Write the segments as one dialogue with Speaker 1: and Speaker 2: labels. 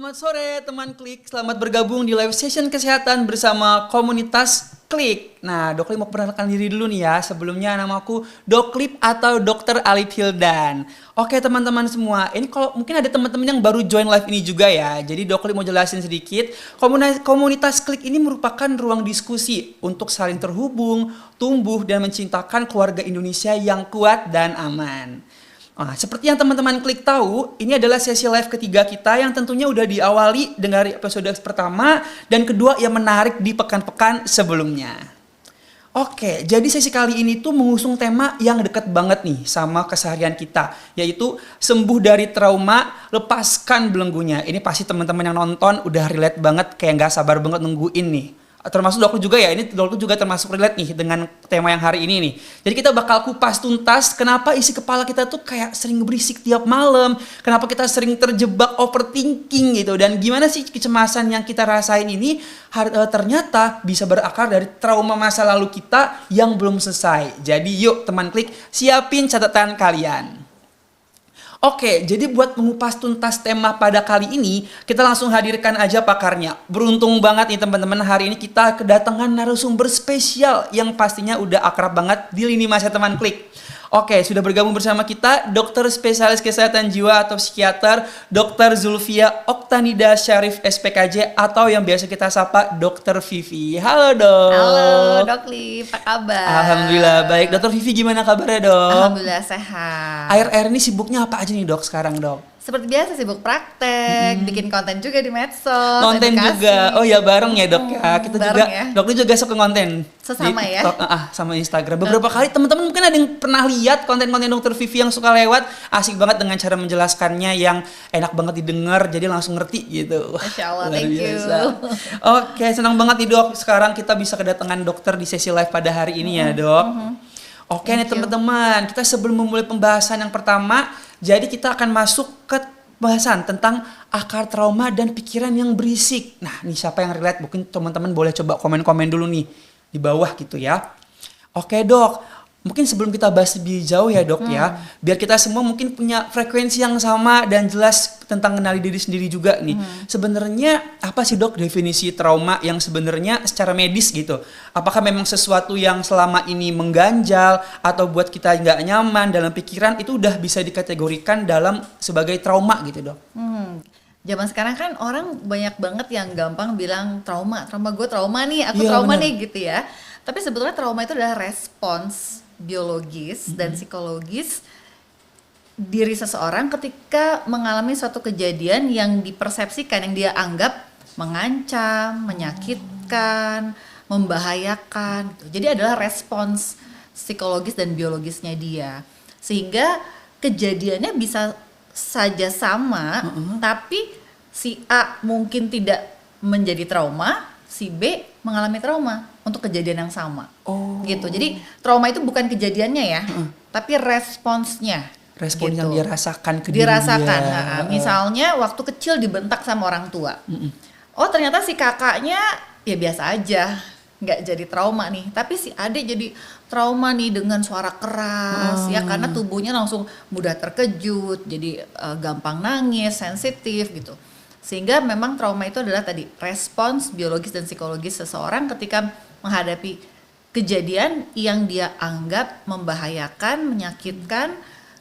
Speaker 1: Selamat sore teman Klik, selamat bergabung di live session kesehatan bersama komunitas Klik. Nah, Dok Lip mau perkenalkan diri dulu nih ya. Sebelumnya namaku Dok Lip atau Dr. Alip Hildan. Oke teman-teman semua, ini kalau mungkin ada teman-teman yang baru join live ini juga ya. Jadi Dok Lip mau jelasin sedikit. Komunitas Klik ini merupakan ruang diskusi untuk saling terhubung, tumbuh dan menciptakan keluarga Indonesia yang kuat dan aman. Nah, seperti yang teman-teman Klik tahu, ini adalah sesi live ketiga kita yang tentunya udah diawali dengan episode pertama dan kedua yang menarik di pekan-pekan sebelumnya. Oke, jadi sesi kali ini tuh mengusung tema yang deket banget nih sama keseharian kita, yaitu sembuh dari trauma, lepaskan belenggunya. Ini pasti teman-teman yang nonton udah relate banget, kayak nggak sabar banget nungguin nih. Termasuk dokter juga ya, ini dokter juga termasuk relate nih dengan tema yang hari ini nih. Jadi kita bakal kupas tuntas kenapa isi kepala kita tuh kayak sering berisik tiap malam, kenapa kita sering terjebak overthinking gitu, dan gimana sih kecemasan yang kita rasain ini ternyata bisa berakar dari trauma masa lalu kita yang belum selesai. Jadi yuk teman Klik, siapin catatan kalian. Oke, jadi buat mengupas tuntas tema pada kali ini, kita langsung hadirkan aja pakarnya. Beruntung banget nih teman-teman, hari ini kita kedatangan narasumber spesial yang pastinya udah akrab banget di lini masa teman Klik. Oke, sudah bergabung bersama kita dokter spesialis kesehatan jiwa atau psikiater, Dr. Zulfia Oktanida Syarif SPKJ atau yang biasa kita sapa Dr. Vivi. Halo dok.
Speaker 2: Halo Dok Lip, apa kabar?
Speaker 1: Alhamdulillah baik. Dr. Vivi gimana kabarnya dok?
Speaker 2: Alhamdulillah sehat.
Speaker 1: Akhir-akhir ini sibuknya apa aja nih dok sekarang dok?
Speaker 2: Seperti biasa sibuk praktek, bikin konten juga di medsos,
Speaker 1: Konten
Speaker 2: edukasi.
Speaker 1: juga, oh ya bareng ya dok ya. Kita juga,
Speaker 2: ya.
Speaker 1: dokter juga suka konten.
Speaker 2: Sesama
Speaker 1: di
Speaker 2: ya?
Speaker 1: TikTok, sama Instagram. Beberapa kali teman-teman mungkin ada yang pernah lihat konten-konten dokter Vivi yang suka lewat, asik banget dengan cara menjelaskannya yang enak banget didengar, jadi langsung ngerti gitu.
Speaker 2: Masya Allah,
Speaker 1: Luar
Speaker 2: thank
Speaker 1: biasa.
Speaker 2: you.
Speaker 1: Oke, senang banget nih dok. Sekarang kita bisa kedatangan dokter di sesi live pada hari ini ya dok. Oke nih
Speaker 2: Thank you.
Speaker 1: teman-teman, kita sebelum memulai pembahasan yang pertama, jadi kita akan masuk ke pembahasan tentang akar trauma dan pikiran yang berisik. Nah, nih siapa yang relate? Mungkin teman-teman boleh coba komen-komen dulu nih di bawah gitu ya. Oke dok, mungkin sebelum kita bahas lebih jauh ya dok ya, biar kita semua mungkin punya frekuensi yang sama dan jelas tentang kenali diri sendiri juga nih. Sebenarnya apa sih dok definisi trauma yang sebenarnya secara medis gitu? Apakah memang sesuatu yang selama ini mengganjal atau buat kita nggak nyaman dalam pikiran itu udah bisa dikategorikan dalam sebagai trauma gitu dok?
Speaker 2: Zaman sekarang kan orang banyak banget yang gampang bilang trauma gue trauma nih, aku
Speaker 1: Iya,
Speaker 2: trauma
Speaker 1: benar.
Speaker 2: nih gitu ya. Tapi sebetulnya trauma itu adalah respons biologis dan psikologis diri seseorang ketika mengalami suatu kejadian yang dipersepsikan, yang dia anggap mengancam, menyakitkan, membahayakan. Jadi adalah respons psikologis dan biologisnya dia. Sehingga kejadiannya bisa saja sama, tapi si A mungkin tidak menjadi trauma, si B mengalami trauma untuk kejadian yang sama.
Speaker 1: Oh.
Speaker 2: Gitu. Jadi trauma itu bukan kejadiannya ya, tapi responsnya.
Speaker 1: Respon
Speaker 2: Gitu.
Speaker 1: yang dia rasakan ke diri
Speaker 2: Dirasakan.
Speaker 1: dia.
Speaker 2: Nah, misalnya waktu kecil dibentak sama orang tua. Oh ternyata si kakaknya ya biasa aja, nggak jadi trauma nih. Tapi si adik jadi trauma nih dengan suara keras ya, karena tubuhnya langsung mudah terkejut, jadi gampang nangis, sensitif gitu. Sehingga memang trauma itu adalah tadi respons biologis dan psikologis seseorang ketika menghadapi kejadian yang dia anggap membahayakan, menyakitkan,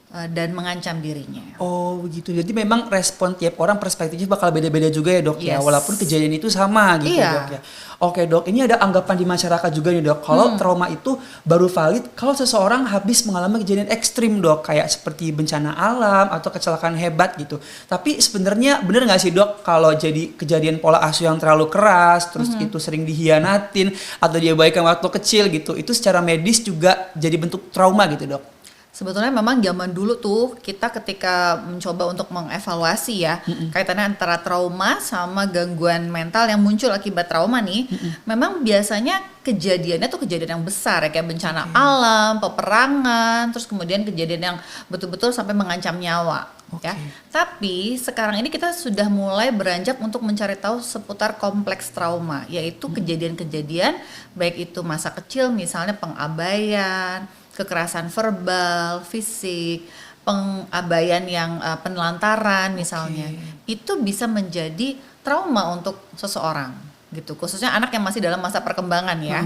Speaker 2: dan mengancam dirinya.
Speaker 1: Oh begitu, jadi memang respon tiap orang perspektifnya bakal beda-beda juga ya dok ya,
Speaker 2: Yes.
Speaker 1: walaupun kejadian itu sama gitu
Speaker 2: Iya.
Speaker 1: dok ya. Oke dok, ini ada anggapan di masyarakat juga nih dok, kalau trauma itu baru valid kalau seseorang habis mengalami kejadian ekstrim dok, kayak seperti bencana alam atau kecelakaan hebat gitu. Tapi sebenarnya bener nggak sih dok kalau jadi kejadian pola asuh yang terlalu keras, terus itu sering dihianatin atau diabaikan waktu kecil gitu, itu secara medis juga jadi bentuk trauma gitu dok?
Speaker 2: Sebetulnya memang zaman dulu tuh kita ketika mencoba untuk mengevaluasi ya kaitannya antara trauma sama gangguan mental yang muncul akibat trauma nih, memang biasanya kejadiannya tuh kejadian yang besar ya, kayak bencana alam, peperangan, terus kemudian kejadian yang betul-betul sampai mengancam nyawa. Ya, tapi sekarang ini kita sudah mulai beranjak untuk mencari tahu seputar kompleks trauma, yaitu kejadian-kejadian baik itu masa kecil misalnya pengabaian, kekerasan verbal, fisik, pengabaian yang penelantaran misalnya, itu bisa menjadi trauma untuk seseorang gitu, khususnya anak yang masih dalam masa perkembangan ya.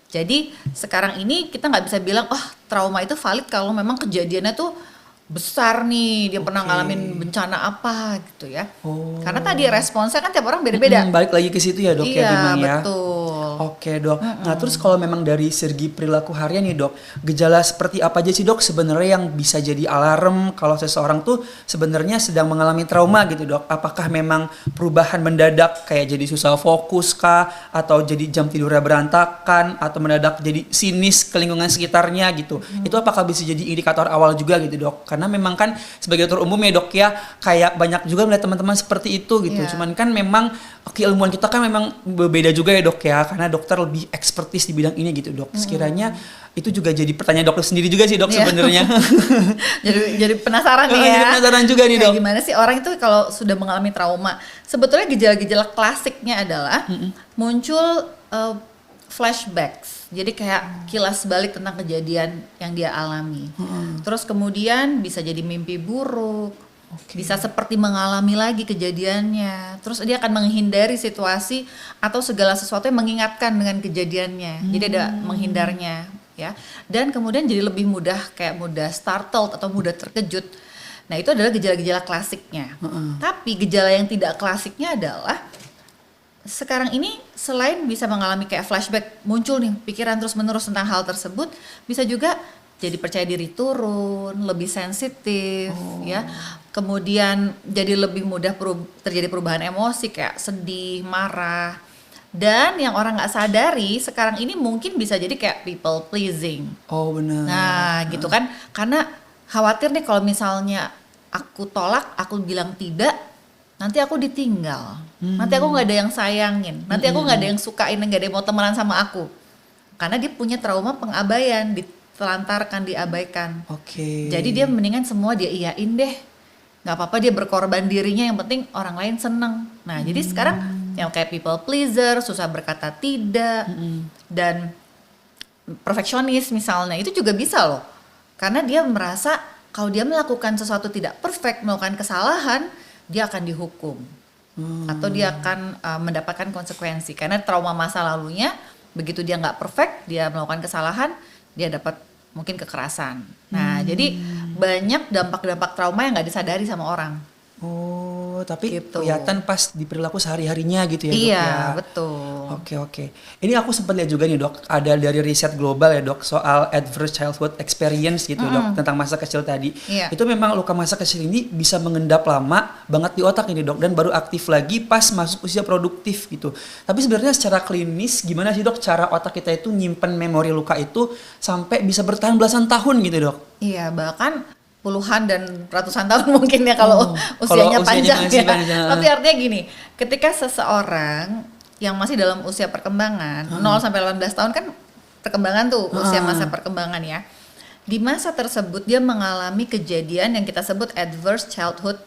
Speaker 2: Jadi sekarang ini kita nggak bisa bilang trauma itu valid kalau memang kejadiannya tuh besar nih, dia pernah ngalamin bencana apa gitu ya. Karena tadi responsnya kan tiap orang beda-beda.
Speaker 1: Balik lagi ke situ ya dok ya
Speaker 2: Iya,
Speaker 1: memang ya.
Speaker 2: betul.
Speaker 1: Oke dok. Nah terus kalau memang dari segi perilaku harian nih dok, gejala seperti apa aja sih dok sebenarnya yang bisa jadi alarm kalau seseorang tuh sebenarnya sedang mengalami trauma gitu dok? Apakah memang perubahan mendadak kayak jadi susah fokus kah, atau jadi jam tidurnya berantakan, atau mendadak jadi sinis ke lingkungan sekitarnya gitu? Itu apakah bisa jadi indikator awal juga gitu dok? Karena memang kan sebagai dokter umum ya dok ya, kayak banyak juga melihat teman-teman seperti itu gitu. Cuman kan memang keilmuan kita kan memang berbeda juga ya dok ya, karena dokter lebih ekspertis di bidang ini gitu dok. Sekiranya itu juga jadi pertanyaan dokter sendiri juga sih dok sebenarnya.
Speaker 2: jadi penasaran nih ya.
Speaker 1: Jadi penasaran juga nih dok.
Speaker 2: Gimana sih orang itu kalau sudah mengalami trauma? Sebetulnya gejala-gejala klasiknya adalah muncul flashbacks. Jadi kayak kilas balik tentang kejadian yang dia alami. Terus kemudian bisa jadi mimpi buruk. Bisa seperti mengalami lagi kejadiannya. Terus dia akan menghindari situasi atau segala sesuatu yang mengingatkan dengan kejadiannya. Jadi ada menghindarnya ya. Dan kemudian jadi lebih mudah startled atau mudah terkejut. Nah, itu adalah gejala-gejala klasiknya. Tapi gejala yang tidak klasiknya adalah sekarang ini selain bisa mengalami kayak flashback, muncul nih pikiran terus-menerus tentang hal tersebut, bisa juga jadi percaya diri turun, lebih sensitif ya. Kemudian jadi lebih mudah terjadi perubahan emosi kayak sedih, marah. Dan yang orang nggak sadari sekarang ini mungkin bisa jadi kayak people pleasing.
Speaker 1: Oh benar.
Speaker 2: Nah gitu kan, karena khawatir nih kalau misalnya aku tolak, aku bilang tidak, nanti aku ditinggal, nanti aku nggak ada yang sayangin, nanti aku nggak ada yang sukain, nggak ada yang mau temenan sama aku, karena dia punya trauma pengabaian, ditelantarkan, diabaikan. Jadi dia mendingan semua dia iyain deh, nggak apa-apa dia berkorban dirinya, yang penting orang lain seneng. Nah jadi sekarang yang kayak people pleaser, susah berkata tidak, dan perfeksionis misalnya, itu juga bisa loh, karena dia merasa kalau dia melakukan sesuatu tidak perfect, melakukan kesalahan, dia akan dihukum atau dia akan mendapatkan konsekuensi karena trauma masa lalunya. Begitu dia nggak perfect, dia melakukan kesalahan, dia dapat mungkin kekerasan. Nah jadi banyak dampak-dampak trauma yang nggak disadari sama orang.
Speaker 1: Oh, tapi
Speaker 2: Gitu.
Speaker 1: kelihatan pas di perilaku sehari-harinya gitu ya dok
Speaker 2: Iya,
Speaker 1: ya.
Speaker 2: betul.
Speaker 1: Oke. Ini aku sempat lihat juga nih dok, ada dari riset global ya dok soal adverse childhood experience gitu dok, tentang masa kecil tadi.
Speaker 2: Iya.
Speaker 1: Itu memang luka masa kecil ini bisa mengendap lama banget di otak ini dok, dan baru aktif lagi pas masuk usia produktif gitu. Tapi sebenarnya secara klinis gimana sih dok cara otak kita itu nyimpen memori luka itu sampai bisa bertahan belasan tahun gitu dok?
Speaker 2: Iya, bahkan puluhan dan ratusan tahun mungkin ya kalau usianya panjang
Speaker 1: masih
Speaker 2: ya.
Speaker 1: panjang.
Speaker 2: Tapi artinya gini, ketika seseorang yang masih dalam usia perkembangan, 0 sampai 18 tahun kan perkembangan tuh, usia masa perkembangan ya. Di masa tersebut dia mengalami kejadian yang kita sebut adverse childhood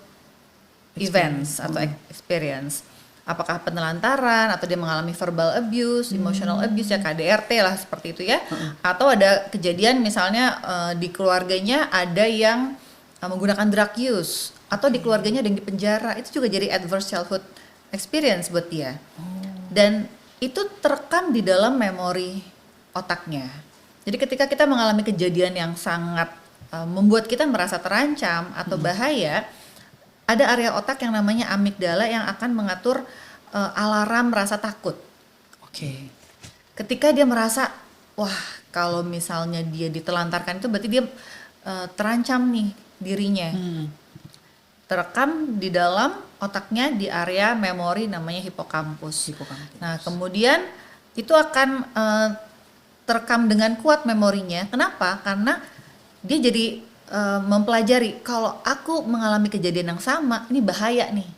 Speaker 2: events atau experience. Apakah penelantaran atau dia mengalami verbal abuse, emotional abuse ya, KDRT lah seperti itu ya. Atau ada kejadian misalnya di keluarganya ada yang menggunakan drug use, atau di keluarganya ada yang di penjara, itu juga jadi adverse childhood experience buat dia. Dan itu terekam di dalam memori otaknya. Jadi ketika kita mengalami kejadian yang sangat membuat kita merasa terancam atau bahaya, ada area otak yang namanya amigdala yang akan mengatur alarm rasa takut. Ketika dia merasa, wah kalau misalnya dia ditelantarkan itu berarti dia terancam nih dirinya. Terekam di dalam otaknya di area memori namanya hipokampus. Nah kemudian itu akan terekam dengan kuat memorinya. Kenapa? Karena dia jadi mempelajari kalau aku mengalami kejadian yang sama, ini bahaya nih.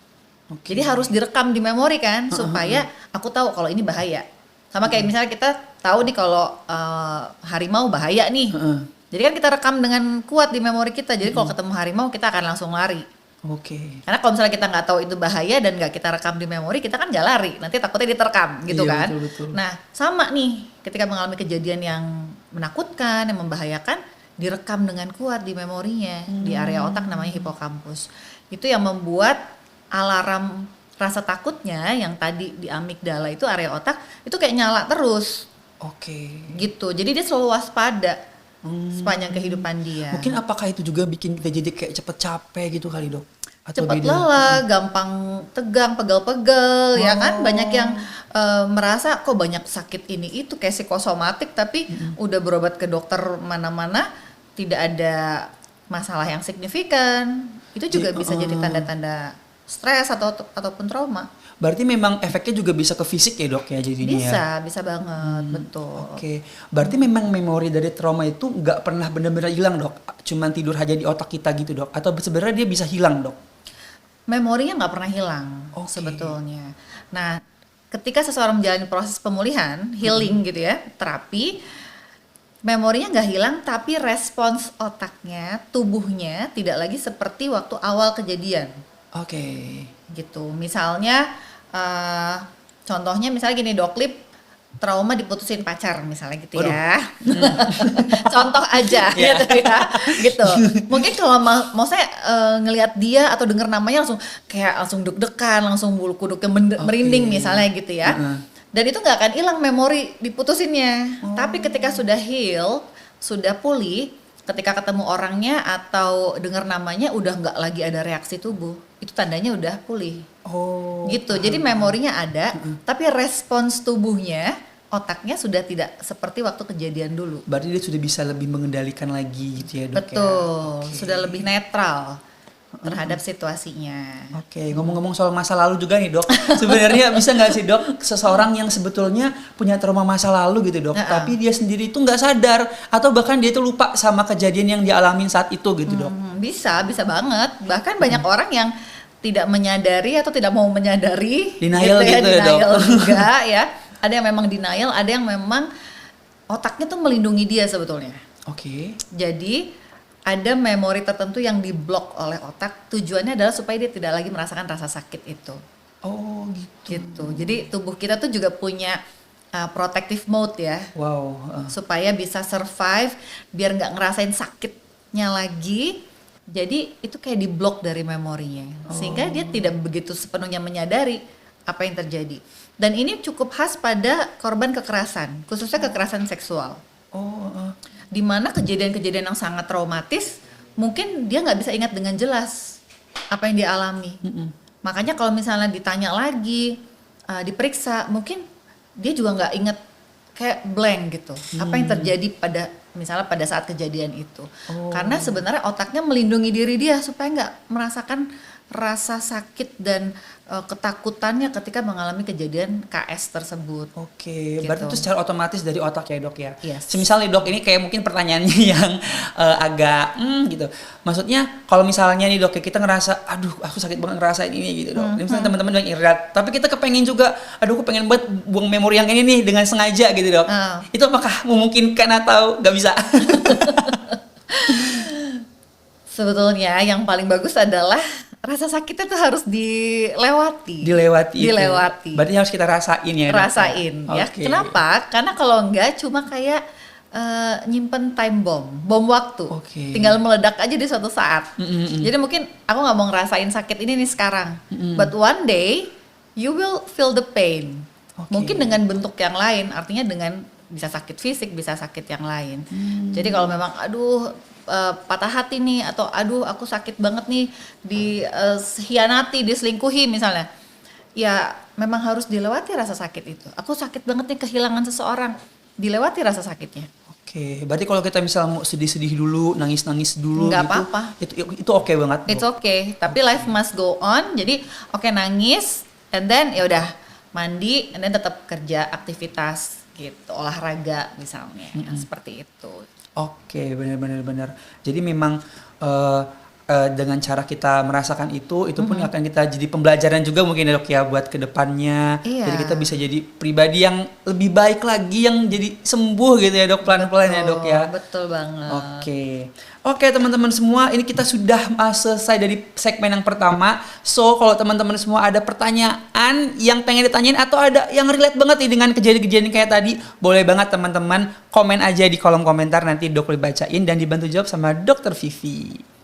Speaker 2: Jadi harus direkam di memori kan, supaya aku tahu kalau ini bahaya. Sama kayak misalnya kita tahu nih kalau harimau bahaya nih. Jadi kan kita rekam dengan kuat di memori kita. Jadi kalau ketemu harimau kita akan langsung lari. Karena kalau misalnya kita nggak tahu itu bahaya dan nggak kita rekam di memori, kita kan nggak lari. Nanti takutnya diterekam gitu kan.
Speaker 1: Betul.
Speaker 2: Nah sama nih, ketika mengalami kejadian yang menakutkan, yang membahayakan, direkam dengan kuat di memorinya, di area otak namanya hipokampus. Itu yang membuat alarm rasa takutnya yang tadi di amigdala itu area otak itu kayak nyala terus
Speaker 1: Oke.
Speaker 2: gitu. Jadi dia selalu waspada sepanjang kehidupan dia.
Speaker 1: Mungkin apakah itu juga bikin kita jadi kayak cepet capek gitu kali dok? Atau
Speaker 2: Cepat
Speaker 1: beda?
Speaker 2: lelah, gampang tegang, pegel-pegel, ya kan? Banyak yang merasa kok banyak sakit ini itu kayak psikosomatik, tapi udah berobat ke dokter mana-mana tidak ada masalah yang signifikan. Itu juga bisa jadi tanda-tanda stres ataupun trauma.
Speaker 1: Berarti memang efeknya juga bisa ke fisik ya dok ya jadinya ya?
Speaker 2: Bisa banget, betul.
Speaker 1: Oke, berarti memang memori dari trauma itu nggak pernah benar-benar hilang dok? Cuman tidur aja di otak kita gitu dok? Atau sebenarnya dia bisa hilang dok?
Speaker 2: Memorinya nggak pernah hilang sebetulnya. Nah, ketika seseorang menjalani proses pemulihan, healing gitu ya, terapi, memorinya nggak hilang, tapi respons otaknya, tubuhnya tidak lagi seperti waktu awal kejadian.
Speaker 1: Oke.
Speaker 2: Gitu. Misalnya, contohnya misalnya gini, Doklip trauma diputusin pacar misalnya gitu ya. Contoh aja gitu ya. Gitu. Mungkin kalau mau saya ngelihat dia atau dengar namanya langsung deg-degan, langsung bulu kuduknya merinding misalnya gitu ya. Dan itu nggak akan hilang memori diputusinnya. Tapi ketika sudah heal, sudah pulih, ketika ketemu orangnya atau dengar namanya udah nggak lagi ada reaksi tubuh. Itu tandanya udah pulih. Gitu. Jadi memorinya ada, tapi respons tubuhnya, otaknya sudah tidak seperti waktu kejadian dulu.
Speaker 1: Berarti dia sudah bisa lebih mengendalikan lagi gitu ya dok?
Speaker 2: Betul. Sudah lebih netral terhadap situasinya.
Speaker 1: Oke, ngomong-ngomong soal masa lalu juga nih dok. Sebenarnya bisa nggak sih dok, seseorang yang sebetulnya punya trauma masa lalu gitu dok, tapi dia sendiri itu nggak sadar atau bahkan dia itu lupa sama kejadian yang dialamin saat itu gitu dok?
Speaker 2: Bisa banget. Bahkan banyak orang yang tidak menyadari atau tidak mau menyadari.
Speaker 1: Denial gitu ya dok?
Speaker 2: Denial juga ya. Ada yang memang denial, ada yang memang otaknya tuh melindungi dia sebetulnya.
Speaker 1: Oke.
Speaker 2: Jadi ada memori tertentu yang diblok oleh otak, tujuannya adalah supaya dia tidak lagi merasakan rasa sakit itu.
Speaker 1: Oh
Speaker 2: Gitu. Jadi tubuh kita tuh juga punya protective mode ya.
Speaker 1: Wow.
Speaker 2: Supaya bisa survive, biar nggak ngerasain sakitnya lagi. Jadi itu kayak diblok dari memorinya, sehingga dia tidak begitu sepenuhnya menyadari apa yang terjadi. Dan ini cukup khas pada korban kekerasan, khususnya kekerasan seksual. Di mana kejadian-kejadian yang sangat traumatis, mungkin dia nggak bisa ingat dengan jelas apa yang dia alami. Makanya kalau misalnya ditanya lagi, diperiksa, mungkin dia juga nggak ingat, kayak blank gitu. Apa yang terjadi misalnya pada saat kejadian itu. Karena sebenarnya otaknya melindungi diri dia supaya nggak merasakan rasa sakit dan ketakutannya ketika mengalami kejadian KS tersebut.
Speaker 1: Oke,
Speaker 2: Gitu.
Speaker 1: berarti itu secara otomatis dari otak ya dok ya?
Speaker 2: Yes.
Speaker 1: Semisal nih dok, ini kayak mungkin pertanyaannya yang agak gitu. Maksudnya kalau misalnya nih dok, ya kita ngerasa, aduh aku sakit banget ngerasain ini gitu dok. Misalnya teman-teman yang irat, tapi kita kepengen juga, aduh aku pengen banget buang memori yang ini nih dengan sengaja gitu dok. Itu apakah memungkinkan atau nggak bisa?
Speaker 2: Sebetulnya yang paling bagus adalah rasa sakitnya tuh harus dilewati.
Speaker 1: Dilewati. Berarti harus kita rasain ya.
Speaker 2: Rasain ya.
Speaker 1: Okay.
Speaker 2: Kenapa? Karena kalau enggak cuma kayak nyimpen time bom waktu. Tinggal meledak aja di suatu saat. Jadi mungkin aku nggak mau ngerasain sakit ini nih sekarang. But one day you will feel the pain. Mungkin dengan bentuk yang lain, artinya dengan bisa sakit fisik, bisa sakit yang lain. Jadi kalau memang aduh patah hati nih, atau aduh aku sakit banget nih dikhianati, diselingkuhi misalnya, ya memang harus dilewati rasa sakit itu. Aku sakit banget nih kehilangan seseorang, dilewati rasa sakitnya.
Speaker 1: Oke, berarti kalau kita misalnya mau sedih-sedih dulu, nangis-nangis dulu
Speaker 2: nggak
Speaker 1: gitu,
Speaker 2: apa-apa.
Speaker 1: Itu oke banget.
Speaker 2: It's okay, tapi life must go on. Jadi nangis, and then ya udah mandi, and then tetap kerja aktivitas gitu, olahraga misalnya, seperti itu.
Speaker 1: Oke, benar. Jadi memang dengan cara kita merasakan itu pun akan kita jadi pembelajaran juga mungkin ya dok ya buat kedepannya.
Speaker 2: Iya.
Speaker 1: Jadi kita bisa jadi pribadi yang lebih baik lagi, yang jadi sembuh gitu ya dok, pelan-pelan ya dok ya.
Speaker 2: Betul banget.
Speaker 1: Oke teman-teman semua, ini kita sudah selesai dari segmen yang pertama. So kalau teman-teman semua ada pertanyaan yang pengen ditanyain atau ada yang relate banget nih dengan kejadian-kejadian kayak tadi, boleh banget teman-teman komen aja di kolom komentar, nanti Dok bacain dan dibantu jawab sama Dokter Vivi.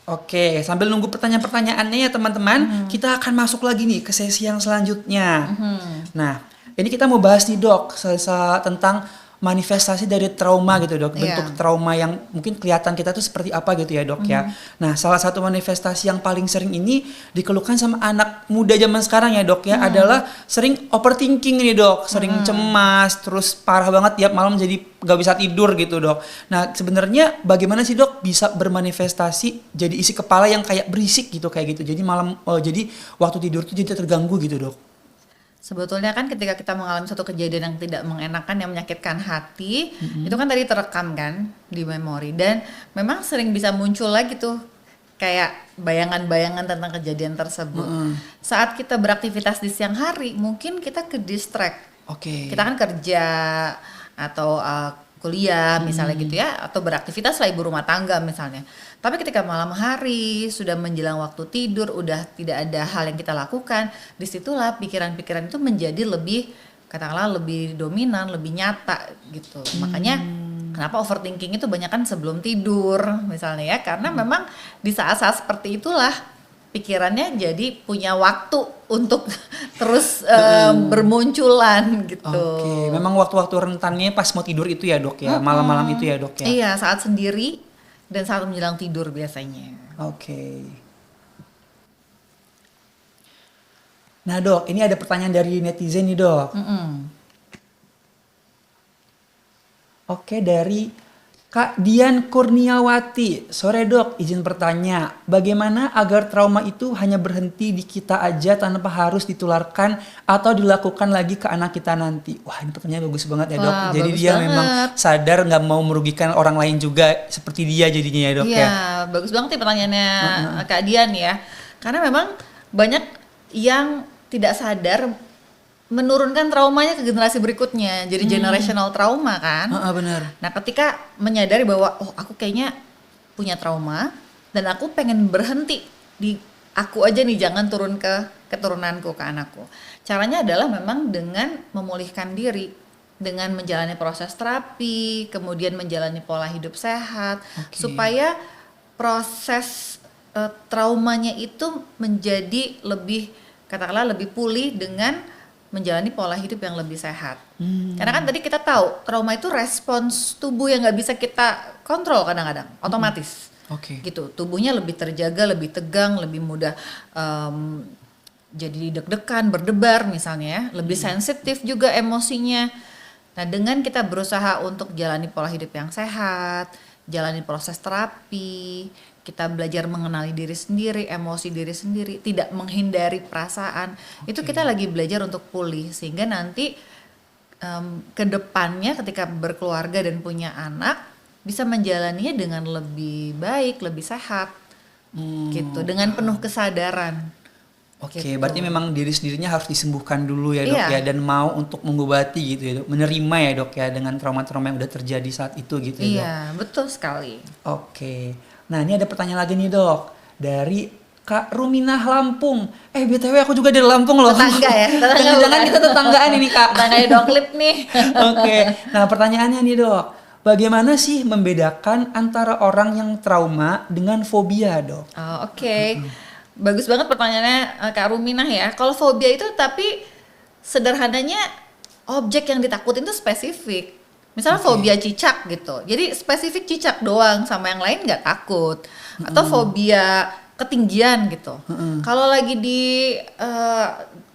Speaker 1: Oke, sambil nunggu pertanyaan-pertanyaannya ya teman-teman, kita akan masuk lagi nih ke sesi yang selanjutnya. Nah, ini kita mau bahas nih dok, tentang manifestasi dari trauma gitu dok, bentuk trauma yang mungkin kelihatan kita tuh seperti apa gitu ya dok ya. Nah, salah satu manifestasi yang paling sering ini dikeluhkan sama anak muda zaman sekarang ya dok ya, adalah sering overthinking nih dok, sering cemas, terus parah banget tiap malam jadi gak bisa tidur gitu dok. Nah, sebenarnya bagaimana sih dok bisa bermanifestasi jadi isi kepala yang kayak berisik gitu kayak gitu. Jadi jadi waktu tidur tuh jadi terganggu gitu dok.
Speaker 2: Sebetulnya kan ketika kita mengalami suatu kejadian yang tidak mengenakan, yang menyakitkan hati, itu kan tadi terekam kan di memori, dan memang sering bisa muncul lagi tuh kayak bayangan-bayangan tentang kejadian tersebut. Saat kita beraktivitas di siang hari, mungkin kita ke distract. Kita kan kerja atau kuliah misalnya gitu ya, atau beraktivitas lah ibu rumah tangga misalnya. Tapi ketika malam hari sudah menjelang waktu tidur, udah tidak ada hal yang kita lakukan, disitulah pikiran-pikiran itu menjadi lebih, katakanlah lebih dominan, lebih nyata gitu. Makanya kenapa overthinking itu banyak kan sebelum tidur misalnya ya, karena memang di saat-saat seperti itulah pikirannya jadi punya waktu untuk terus bermunculan gitu.
Speaker 1: Memang waktu-waktu rentannya pas mau tidur itu ya dok ya, malam-malam itu ya dok ya.
Speaker 2: Iya, saat sendiri dan saat menjelang tidur biasanya.
Speaker 1: Nah dok, ini ada pertanyaan dari netizen nih dok. Dari Kak Dian Kurniawati. Sore dok, izin bertanya, bagaimana agar trauma itu hanya berhenti di kita aja tanpa harus ditularkan atau dilakukan lagi ke anak kita nanti? Wah, ini pertanyaan bagus banget ya dok. Jadi dia banget. Memang sadar nggak mau merugikan orang lain juga seperti dia jadinya ya dok ya.
Speaker 2: Iya, bagus banget nih pertanyaannya Kak Dian ya. Karena memang banyak yang tidak sadar menurunkan traumanya ke generasi berikutnya, jadi generational trauma kan.
Speaker 1: Benar.
Speaker 2: Nah, ketika menyadari bahwa aku kayaknya punya trauma dan aku pengen berhenti di aku aja nih, jangan turun ke keturunanku, ke anakku. Caranya adalah memang dengan memulihkan diri, dengan menjalani proses terapi, kemudian menjalani pola hidup sehat, supaya proses traumanya itu menjadi lebih, katakanlah lebih pulih dengan menjalani pola hidup yang lebih sehat. Karena kan tadi kita tahu trauma itu respons tubuh yang nggak bisa kita kontrol kadang-kadang, otomatis. Gitu, tubuhnya lebih terjaga, lebih tegang, lebih mudah jadi deg-degan, berdebar misalnya ya, lebih sensitif juga emosinya. Nah, dengan kita berusaha untuk jalani pola hidup yang sehat, jalani proses terapi, kita belajar mengenali diri sendiri, emosi diri sendiri, tidak menghindari perasaan. Itu kita lagi belajar untuk pulih, sehingga nanti ke depannya ketika berkeluarga dan punya anak bisa menjalaninya dengan lebih baik, lebih sehat. Gitu, dengan penuh kesadaran.
Speaker 1: Gitu. Berarti memang diri sendirinya harus disembuhkan dulu ya dok ya, dan mau untuk mengobati gitu ya dok, menerima ya dok ya dengan trauma-trauma yang udah terjadi saat itu gitu ya dok.
Speaker 2: Iya, betul sekali.
Speaker 1: Nah, ini ada pertanyaan lagi nih dok, dari Kak Ruminah Lampung. BTW aku juga dari Lampung loh.
Speaker 2: Tetangga ya?
Speaker 1: Jangan-jangan kita tetanggaan ini Kak.
Speaker 2: Tetangganya Doklip nih.
Speaker 1: Nah pertanyaannya nih dok, bagaimana sih membedakan antara orang yang trauma dengan fobia dok?
Speaker 2: Bagus banget pertanyaannya Kak Ruminah ya. Kalau fobia itu tapi sederhananya objek yang ditakutin itu spesifik. Misalnya fobia cicak gitu, jadi spesifik cicak doang, sama yang lain nggak takut. Atau fobia ketinggian gitu. Kalau lagi di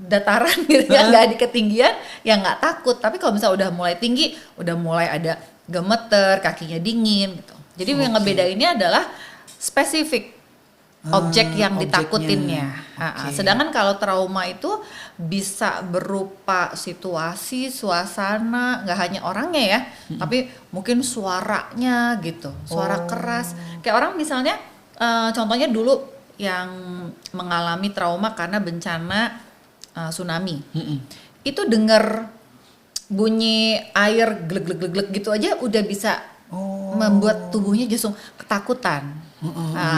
Speaker 2: dataran gitu ya, nggak di ketinggian, ya nggak takut. Tapi kalau misalnya udah mulai tinggi, udah mulai ada gemeter, kakinya dingin gitu. Jadi yang ngebedainnya adalah spesifik. objek yang
Speaker 1: objeknya.
Speaker 2: ditakutinnya.
Speaker 1: Oke.
Speaker 2: Sedangkan kalau trauma itu bisa berupa situasi, suasana, nggak hanya orangnya ya, tapi mungkin suaranya gitu, suara keras. Kayak orang misalnya, contohnya dulu yang mengalami trauma karena bencana tsunami, itu dengar bunyi air glek-glek-glek gitu aja udah bisa membuat tubuhnya justru ketakutan.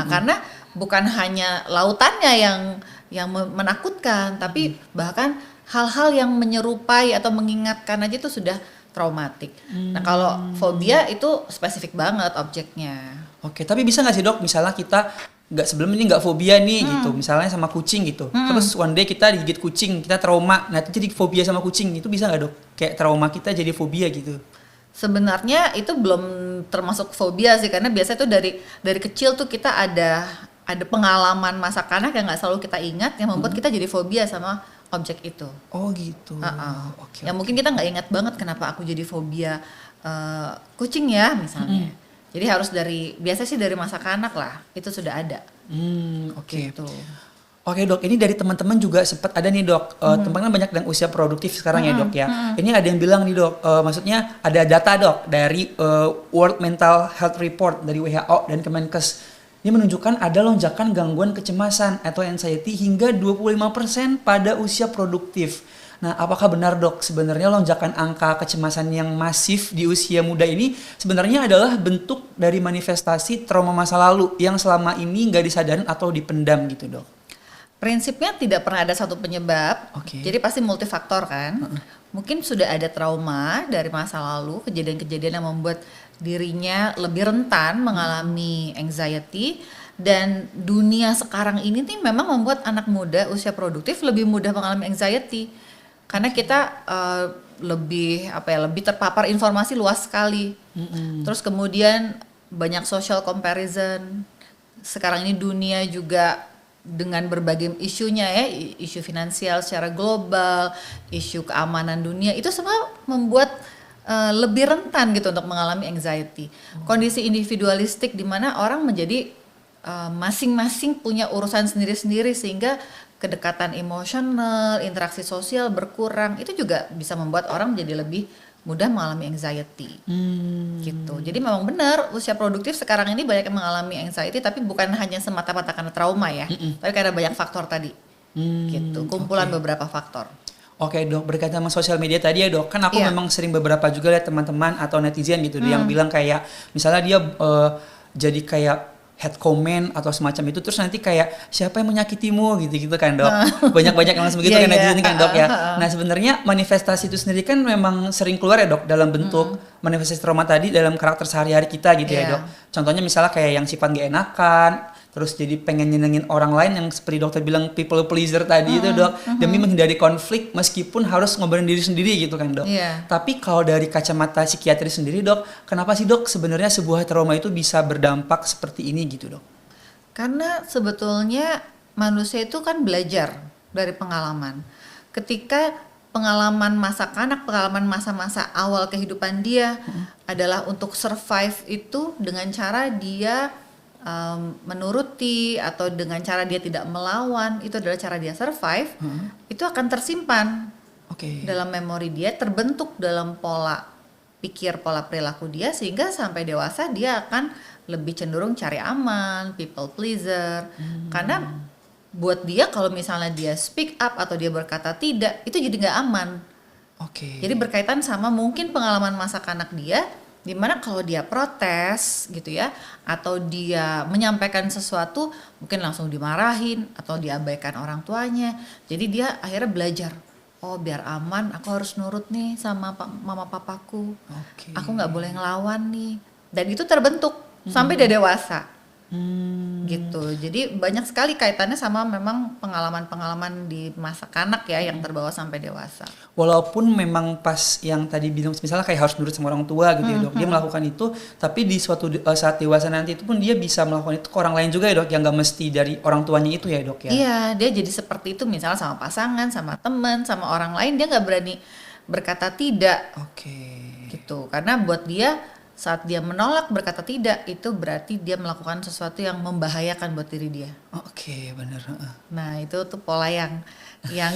Speaker 2: Karena bukan hanya lautannya yang menakutkan, tapi bahkan hal-hal yang menyerupai atau mengingatkan aja itu sudah traumatik. Nah kalau fobia itu spesifik banget objeknya.
Speaker 1: Oke, tapi bisa nggak sih dok, misalnya kita sebelum ini nggak fobia nih gitu, misalnya sama kucing gitu, terus one day kita digigit kucing, kita trauma, nah itu jadi fobia sama kucing, itu bisa nggak dok? Kayak trauma kita jadi fobia gitu?
Speaker 2: Sebenarnya itu belum termasuk fobia sih, karena biasanya tuh dari kecil tuh kita ada pengalaman masa kanak yang nggak selalu kita ingat yang membuat kita jadi fobia sama objek itu.
Speaker 1: Oh gitu. Oke.
Speaker 2: Mungkin kita nggak ingat banget kenapa aku jadi fobia kucing ya misalnya. Jadi harus biasa sih dari masa kanak lah, itu sudah ada.
Speaker 1: Oke.
Speaker 2: Gitu.
Speaker 1: Oke dok, ini dari teman-teman juga sempat ada nih dok, teman-teman banyak yang usia produktif sekarang ya dok ya. Ini ada yang bilang nih dok, maksudnya ada data dok dari World Mental Health Report dari WHO dan Kemenkes. Ini menunjukkan ada lonjakan gangguan kecemasan atau anxiety hingga 25% pada usia produktif. Nah, apakah benar dok sebenarnya lonjakan angka kecemasan yang masif di usia muda ini sebenarnya adalah bentuk dari manifestasi trauma masa lalu yang selama ini nggak disadarin atau dipendam gitu dok?
Speaker 2: Prinsipnya tidak pernah ada satu penyebab,
Speaker 1: Oke.
Speaker 2: jadi pasti multifaktor kan. Mungkin sudah ada trauma dari masa lalu, kejadian-kejadian yang membuat dirinya lebih rentan mengalami anxiety, dan dunia sekarang ini nih memang membuat anak muda usia produktif lebih mudah mengalami anxiety karena kita lebih terpapar informasi luas sekali. Terus kemudian banyak social comparison. Sekarang ini dunia juga dengan berbagai isunya ya, isu finansial secara global, isu keamanan dunia, itu semua membuat lebih rentan gitu untuk mengalami anxiety. Kondisi individualistik di mana orang menjadi masing-masing punya urusan sendiri-sendiri sehingga kedekatan emosional, interaksi sosial berkurang, itu juga bisa membuat orang menjadi lebih mudah mengalami anxiety. Gitu. Jadi memang benar usia produktif sekarang ini banyak yang mengalami anxiety, tapi bukan hanya semata-mata karena trauma ya, tapi karena banyak faktor tadi. Gitu. Kumpulan beberapa faktor.
Speaker 1: Oke dok, berkaitan sama sosial media tadi ya dok, kan aku memang sering beberapa juga lihat teman-teman atau netizen gitu yang bilang kayak misalnya dia jadi kayak head comment atau semacam itu, terus nanti kayak siapa yang menyakitimu gitu kan dok. Banyak-banyak yang langsung begitu kan netizen kan dok ya. Nah sebenarnya manifestasi itu sendiri kan memang sering keluar ya dok dalam bentuk manifestasi trauma tadi dalam karakter sehari-hari kita gitu ya dok. Contohnya misalnya kayak yang sifat gak enakan, terus jadi pengen nyenengin orang lain yang seperti dokter bilang people pleaser tadi itu dok, demi menghindari konflik meskipun harus ngobarin diri sendiri gitu kan dok. Tapi kalau dari kacamata psikiatri sendiri dok, kenapa sih dok sebenarnya sebuah trauma itu bisa berdampak seperti ini gitu dok?
Speaker 2: Karena sebetulnya manusia itu kan belajar dari pengalaman. Ketika pengalaman masa kanak, pengalaman masa-masa awal kehidupan dia adalah untuk survive itu dengan cara dia menuruti atau dengan cara dia tidak melawan, itu adalah cara dia survive, itu akan tersimpan dalam memori dia, terbentuk dalam pola pikir, pola perilaku dia, sehingga sampai dewasa dia akan lebih cenderung cari aman, people pleaser, karena buat dia kalau misalnya dia speak up atau dia berkata tidak, itu jadi nggak aman. Jadi berkaitan sama mungkin pengalaman masa kanak dia, dimana kalau dia protes gitu ya, atau dia menyampaikan sesuatu mungkin langsung dimarahin atau diabaikan orang tuanya, jadi dia akhirnya belajar, oh biar aman aku harus nurut nih sama mama papaku, aku nggak boleh ngelawan nih, dan itu terbentuk sampai dia dewasa. Gitu. Jadi banyak sekali kaitannya sama memang pengalaman-pengalaman di masa kanak ya yang terbawa sampai dewasa.
Speaker 1: Walaupun memang pas yang tadi bilang misalnya kayak harus nurut sama orang tua gitu ya dok, dia melakukan itu, tapi di suatu saat dewasa nanti itu pun dia bisa melakukan itu ke orang lain juga ya dok, yang nggak mesti dari orang tuanya itu ya dok ya.
Speaker 2: Iya, dia jadi seperti itu misalnya sama pasangan, sama teman, sama orang lain, dia nggak berani berkata tidak. Gitu. Karena buat dia Saat dia menolak berkata tidak, itu berarti dia melakukan sesuatu yang membahayakan buat diri dia.
Speaker 1: Oke, bener.
Speaker 2: Nah, itu tuh pola yang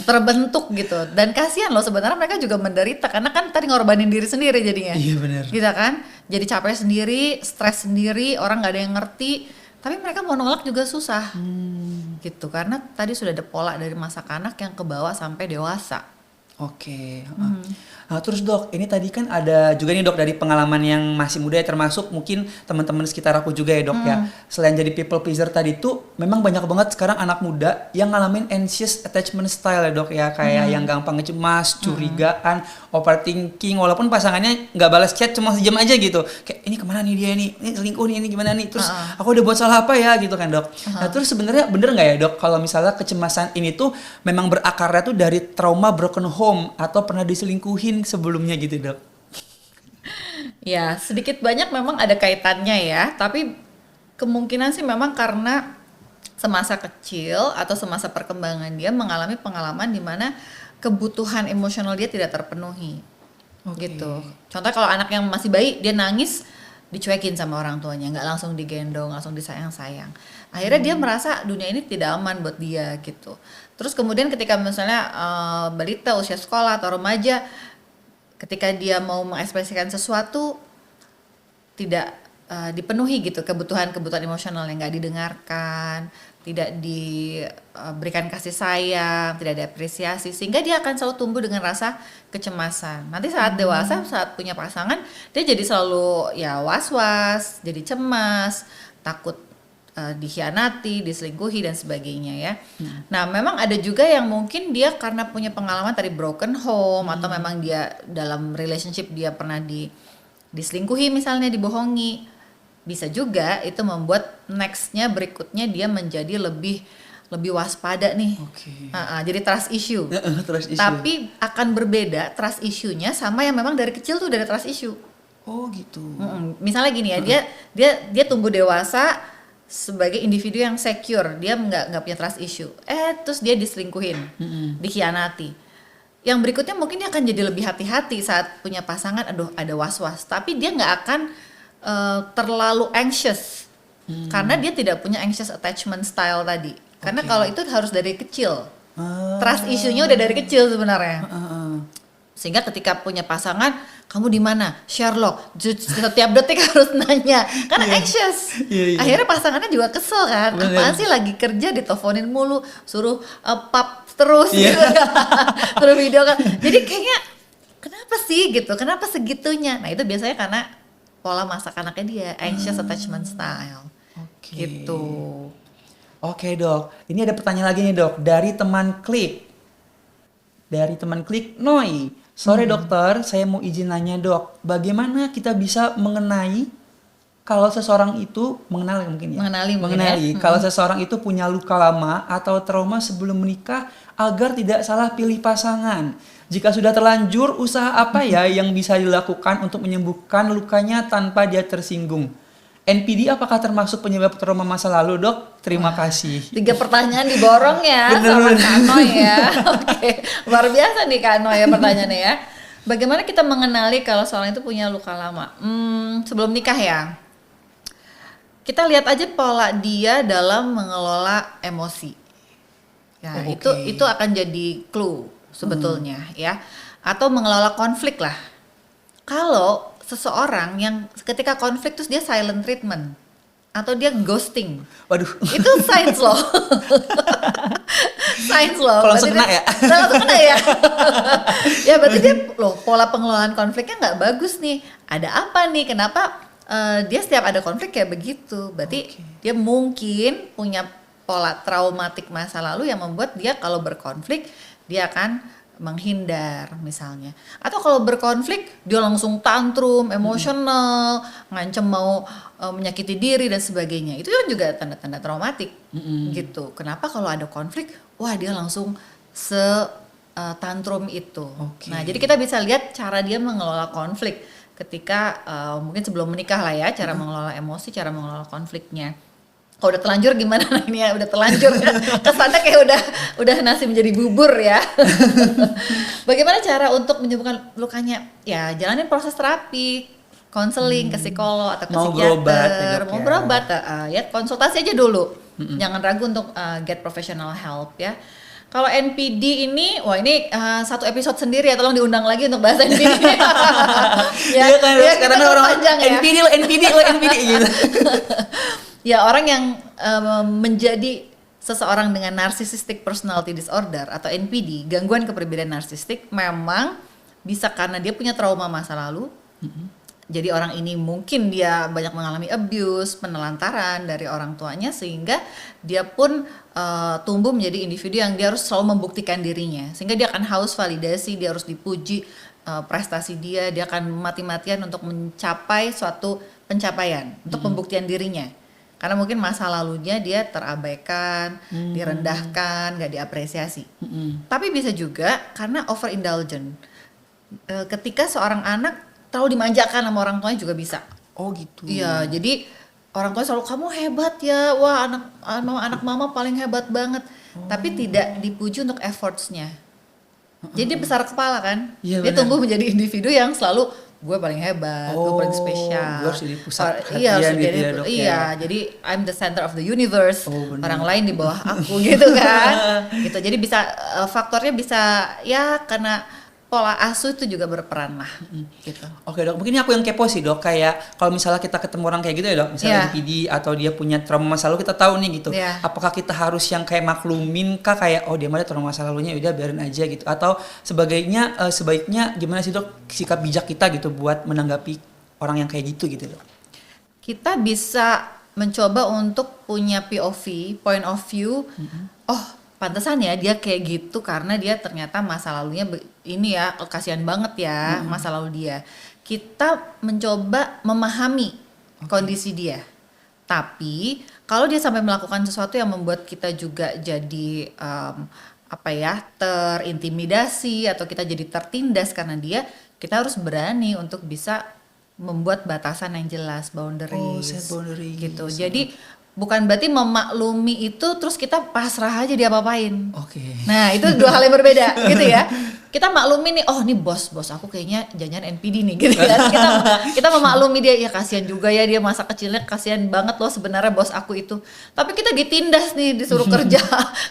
Speaker 2: terbentuk gitu. Dan kasihan loh, sebenarnya mereka juga menderita karena kan tadi ngorbanin diri sendiri jadinya.
Speaker 1: Iya bener.
Speaker 2: Gitu kan? Jadi capek sendiri, stres sendiri, orang nggak ada yang ngerti. Tapi mereka mau nolak juga susah. Gitu, karena tadi sudah ada pola dari masa kanak yang kebawa sampai dewasa.
Speaker 1: Oke. Nah, terus dok, ini tadi kan ada juga nih dok dari pengalaman yang masih muda ya, termasuk mungkin teman-teman sekitar aku juga ya dok ya. Selain jadi people pleaser tadi tuh, memang banyak banget sekarang anak muda yang ngalamin anxious attachment style ya dok ya, kayak yang gampang ngecemas, curigaan, overthinking, walaupun pasangannya nggak balas chat cuma sejam aja gitu. Kayak ini kemana nih dia nih, ini selingkuh nih, ini gimana nih, terus aku udah buat salah apa ya gitu kan dok. Nah terus sebenarnya bener nggak ya dok kalau misalnya kecemasan ini tuh memang berakarnya tuh dari trauma broken home atau pernah diselingkuhin sebelumnya gitu dok?
Speaker 2: Ya, sedikit banyak memang ada kaitannya ya, tapi kemungkinan sih memang karena semasa kecil atau semasa perkembangan dia mengalami pengalaman di mana kebutuhan emosional dia tidak terpenuhi. Gitu. Contoh kalau anak yang masih bayi, dia nangis, dicuekin sama orang tuanya, nggak langsung digendong, langsung disayang-sayang. Akhirnya dia merasa dunia ini tidak aman buat dia gitu. Terus kemudian ketika misalnya balita usia sekolah atau remaja, ketika dia mau mengekspresikan sesuatu tidak dipenuhi gitu, kebutuhan emosional yang nggak didengarkan, tidak diberikan kasih sayang, tidak diapresiasi, sehingga dia akan selalu tumbuh dengan rasa kecemasan. Nanti saat dewasa, saat punya pasangan, dia jadi selalu ya was-was, jadi cemas, takut dikhianati, diselingkuhi dan sebagainya ya. Nah, memang ada juga yang mungkin dia karena punya pengalaman tadi broken home atau memang dia dalam relationship dia pernah diselingkuhi misalnya, dibohongi. Bisa juga itu membuat nextnya berikutnya dia menjadi lebih waspada nih. Jadi trust issue.
Speaker 1: Trust issue.
Speaker 2: Tapi akan berbeda trust issue-nya sama yang memang dari kecil tuh udah ada trust issue.
Speaker 1: Oh gitu.
Speaker 2: Misalnya gini ya, dia tumbuh dewasa sebagai individu yang secure, dia nggak punya trust issue. Terus dia diselingkuhin, dikhianati. Yang berikutnya mungkin dia akan jadi lebih hati-hati saat punya pasangan. Aduh, ada was-was. Tapi dia nggak akan terlalu anxious, karena dia tidak punya anxious attachment style tadi. Karena kalau itu harus dari kecil. Trust issue-nya udah dari kecil sebenarnya. Sehingga ketika punya pasangan, kamu di mana? Sherlock, setiap detik harus nanya, karena anxious. Akhirnya pasangannya juga kesel kan, apaan sih lagi kerja diteleponin mulu, suruh pub terus gitu, terus video kan. Jadi kayaknya kenapa sih gitu, kenapa segitunya? Nah itu biasanya karena pola masa kanaknya dia, anxious attachment style. Gitu.
Speaker 1: Oke dok, ini ada pertanyaan lagi nih dok, dari teman klik. Dari teman klik Noi. Sore dokter, saya mau izin nanya dok, bagaimana kita bisa mengenai kalau seseorang itu mengenali mungkin ya? Mengenali kalau seseorang itu punya luka lama atau trauma sebelum menikah agar tidak salah pilih pasangan. Jika sudah terlanjur, usaha apa ya yang bisa dilakukan untuk menyembuhkan lukanya tanpa dia tersinggung? NPD apakah termasuk penyebab trauma masa lalu dok? Terima kasih.
Speaker 2: 3 pertanyaan diborong ya sama Kak Noi ya. Oke, luar biasa nih Kak Noi ya pertanyaannya ya. Bagaimana kita mengenali kalau seorang itu punya luka lama? Sebelum nikah ya. Kita lihat aja pola dia dalam mengelola emosi. Ya, itu akan jadi clue sebetulnya ya. Atau mengelola konflik lah. Kalau seseorang yang ketika konflik terus dia silent treatment atau dia ghosting.
Speaker 1: Waduh.
Speaker 2: Itu signs loh. Signs loh.
Speaker 1: Kalau langsung kena ya?
Speaker 2: Langsung kena ya. Ya berarti dia loh pola pengelolaan konfliknya nggak bagus nih. Ada apa nih? Kenapa dia setiap ada konflik kayak begitu? Berarti dia mungkin punya pola traumatik masa lalu yang membuat dia kalau berkonflik dia akan menghindar misalnya, atau kalau berkonflik dia langsung tantrum, emosional, ngancem mau menyakiti diri dan sebagainya. Itu kan juga tanda-tanda traumatik gitu. Kenapa kalau ada konflik, wah dia langsung tantrum itu. Nah jadi kita bisa lihat cara dia mengelola konflik ketika mungkin sebelum menikah lah ya, cara mengelola emosi, cara mengelola konfliknya. Kalau udah telanjur gimana? Nah ini ya udah telanjur ya. Kesannya kayak udah nasi menjadi bubur ya. Bagaimana cara untuk menyembuhkan lukanya? Ya jalanin proses terapi. konseling ke psikolog atau ke
Speaker 1: Mau berobat ya,
Speaker 2: psikiater,
Speaker 1: Dok,
Speaker 2: mau
Speaker 1: ya.
Speaker 2: berobat, ya konsultasi aja dulu. Jangan ragu untuk get professional help ya. Kalau NPD ini, wah ini satu episode sendiri ya, tolong diundang lagi untuk bahas NPD.
Speaker 1: Iya kan,
Speaker 2: kita
Speaker 1: sekarang orang
Speaker 2: panjang ya.
Speaker 1: NPD gitu.
Speaker 2: Ya orang yang menjadi seseorang dengan narcissistic personality disorder atau NPD, gangguan kepribadian narsistik, memang bisa karena dia punya trauma masa lalu. Jadi orang ini mungkin dia banyak mengalami abuse, penelantaran dari orang tuanya, sehingga dia pun tumbuh menjadi individu yang dia harus selalu membuktikan dirinya, sehingga dia akan haus validasi, dia harus dipuji prestasi dia akan mati-matian untuk mencapai suatu pencapaian, untuk pembuktian dirinya. Karena mungkin masa lalunya dia terabaikan, direndahkan, gak diapresiasi. Tapi bisa juga karena overindulgent. Ketika seorang anak terlalu dimanjakan sama orang tuanya juga bisa.
Speaker 1: Oh gitu.
Speaker 2: Iya, jadi orang tua selalu kamu hebat ya, wah anak mama paling hebat banget. Tapi tidak dipuji untuk efforts-nya. Jadi dia besar kepala kan.
Speaker 1: Iya,
Speaker 2: Dia
Speaker 1: benar.
Speaker 2: tumbuh menjadi individu yang selalu gue paling hebat, gue paling spesial.
Speaker 1: Gue harus jadi pusat
Speaker 2: Iya, harus
Speaker 1: perhatian gitu
Speaker 2: jadi,
Speaker 1: ya, Dok,
Speaker 2: iya,
Speaker 1: ya.
Speaker 2: jadi I'm the center of the universe.
Speaker 1: Oh, benar.
Speaker 2: Orang lain di bawah aku gitu kan. Gitu. Jadi bisa faktornya bisa ya karena pola asuh itu juga berperan lah. Gitu.
Speaker 1: Oke Dok, mungkin ini aku yang kepo sih Dok, kayak kalau misalnya kita ketemu orang kayak gitu ya Dok, misalnya
Speaker 2: Iya.
Speaker 1: NPD atau dia punya trauma masa lalu, kita tahu nih gitu.
Speaker 2: Iya.
Speaker 1: Apakah kita harus yang kayak maklumin kah, kayak oh dia mah ada trauma masa lalunya, udah biarin aja gitu, atau sebaiknya gimana sih Dok sikap bijak kita gitu buat menanggapi orang yang kayak gitu Dok?
Speaker 2: Kita bisa mencoba untuk punya POV, point of view. Oh, pantesan ya dia kayak gitu karena dia ternyata masa lalunya ini ya, kasihan banget ya masa lalu dia. Kita mencoba memahami kondisi dia. Tapi kalau dia sampai melakukan sesuatu yang membuat kita juga jadi terintimidasi atau kita jadi tertindas karena dia, kita harus berani untuk bisa membuat batasan yang jelas, boundaries.
Speaker 1: Oh, set boundaries.
Speaker 2: Gitu. Jadi bukan berarti memaklumi itu terus kita pasrah aja dia apa-apain.
Speaker 1: Oke.
Speaker 2: Nah, itu dua hal yang berbeda gitu ya. Kita maklumi nih, oh ini bos aku kayaknya jangan NPD nih gitu ya. Kita memaklumi dia, ya kasihan juga ya dia masa kecilnya, kasihan banget loh sebenarnya bos aku itu. Tapi kita ditindas nih, disuruh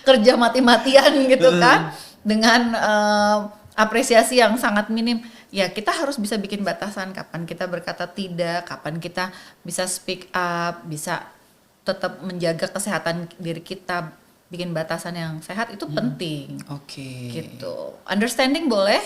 Speaker 2: kerja mati-matian gitu kan dengan apresiasi yang sangat minim. Ya kita harus bisa bikin batasan, kapan kita berkata tidak, kapan kita bisa speak up, bisa tetap menjaga kesehatan diri kita, bikin batasan yang sehat itu penting.
Speaker 1: Oke.
Speaker 2: Gitu. Understanding boleh,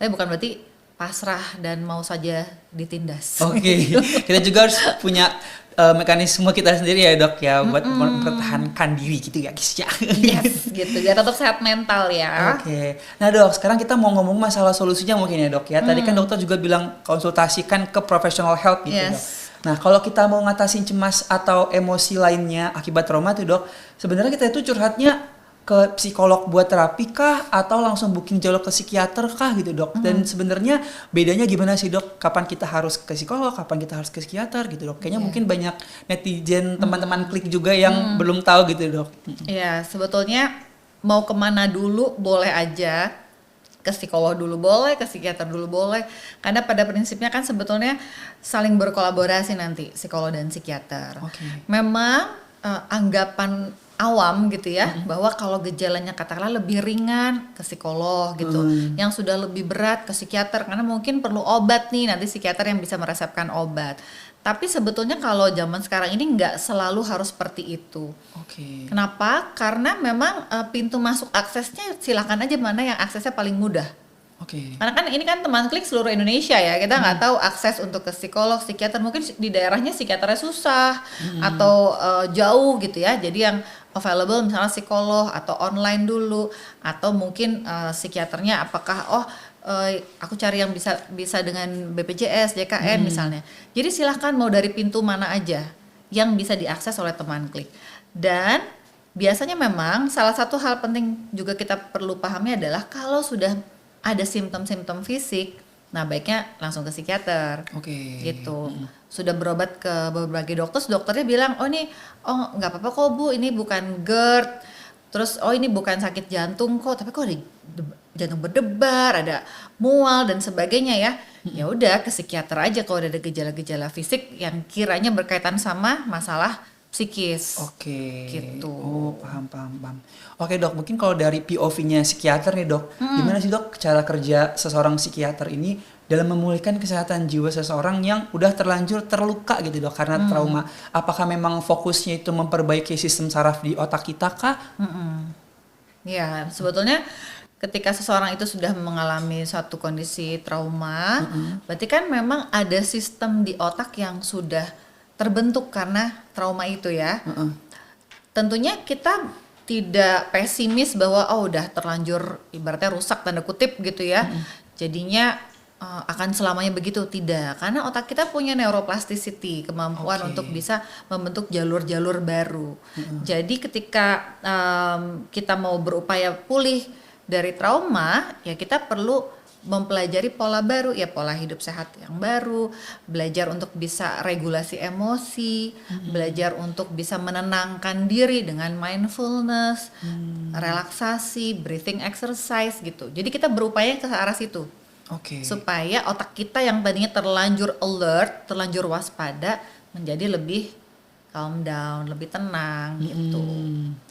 Speaker 2: tapi bukan berarti pasrah dan mau saja ditindas.
Speaker 1: Oke. Kita juga harus punya mekanisme kita sendiri ya Dok ya, buat mempertahankan diri gitu ya guys ya.
Speaker 2: Yes, gitu. Biar tetap sehat mental ya.
Speaker 1: Oke. Nah Dok, sekarang kita mau ngomong masalah solusinya mungkin ya Dok ya. Tadi kan dokter juga bilang konsultasikan ke professional help gitu
Speaker 2: Yes.
Speaker 1: Dok. Nah kalau kita mau ngatasin cemas atau emosi lainnya akibat trauma tuh Dok, sebenarnya kita itu curhatnya ke psikolog buat terapi kah, atau langsung booking jalur ke psikiater kah gitu Dok? Dan sebenarnya bedanya gimana sih Dok? Kapan kita harus ke psikolog, kapan kita harus ke psikiater gitu Dok? Kayaknya mungkin banyak netizen, teman-teman klik juga yang belum tahu gitu Dok.
Speaker 2: Ya, sebetulnya mau kemana dulu boleh aja, ke psikolog dulu boleh, ke psikiater dulu boleh, karena pada prinsipnya kan sebetulnya saling berkolaborasi nanti psikolog dan psikiater.
Speaker 1: Oke.
Speaker 2: Memang anggapan awam gitu ya, bahwa kalau gejalanya katakanlah lebih ringan ke psikolog gitu, yang sudah lebih berat ke psikiater karena mungkin perlu obat nih, nanti psikiater yang bisa meresepkan obat. Tapi sebetulnya kalau zaman sekarang ini nggak selalu harus seperti itu.
Speaker 1: Oke.
Speaker 2: Kenapa? Karena memang pintu masuk aksesnya silakan aja mana yang aksesnya paling mudah.
Speaker 1: Oke.
Speaker 2: Karena kan ini kan teman klik seluruh Indonesia ya, kita nggak tahu akses untuk ke psikolog, psikiater, mungkin di daerahnya psikiaternya susah atau jauh gitu ya. Jadi yang available misalnya psikolog atau online dulu, atau mungkin psikiaternya apakah aku cari yang bisa dengan BPJS, JKN misalnya. Jadi silahkan mau dari pintu mana aja yang bisa diakses oleh teman klik. Dan biasanya memang salah satu hal penting juga kita perlu pahami adalah kalau sudah ada simptom-simptom fisik, nah baiknya langsung ke psikiater.
Speaker 1: Oke.
Speaker 2: Gitu. Sudah berobat ke berbagai dokter, dokternya bilang, oh nggak apa-apa kok Bu, ini bukan GERD, Terus oh ini bukan sakit jantung kok, tapi kok ada jantung berdebar, ada mual dan sebagainya ya. Ya udah ke psikiater aja kalau ada gejala-gejala fisik yang kiranya berkaitan sama masalah psikis.
Speaker 1: Oke.
Speaker 2: Gitu.
Speaker 1: Oh, paham. Oke, Dok, mungkin kalau dari POV-nya psikiater nih, Dok. Gimana sih, Dok, cara kerja seseorang psikiater ini dalam memulihkan kesehatan jiwa seseorang yang udah terlanjur terluka gitu, Dok, karena trauma. Apakah memang fokusnya itu memperbaiki sistem saraf di otak kita kah?
Speaker 2: Ya, sebetulnya ketika seseorang itu sudah mengalami suatu kondisi trauma, berarti kan memang ada sistem di otak yang sudah terbentuk karena trauma itu ya. Tentunya kita tidak pesimis bahwa oh udah terlanjur ibaratnya rusak tanda kutip gitu ya. Jadinya akan selamanya begitu, tidak. Karena otak kita punya neuroplasticity, kemampuan untuk bisa membentuk jalur-jalur baru. Jadi ketika kita mau berupaya pulih dari trauma, ya kita perlu mempelajari pola baru, ya pola hidup sehat yang baru, belajar untuk bisa regulasi emosi, belajar untuk bisa menenangkan diri dengan mindfulness, relaksasi, breathing exercise gitu. Jadi kita berupaya ke arah situ.
Speaker 1: Oke.
Speaker 2: Supaya otak kita yang tadinya terlanjur alert, terlanjur waspada menjadi lebih calm down, lebih tenang gitu.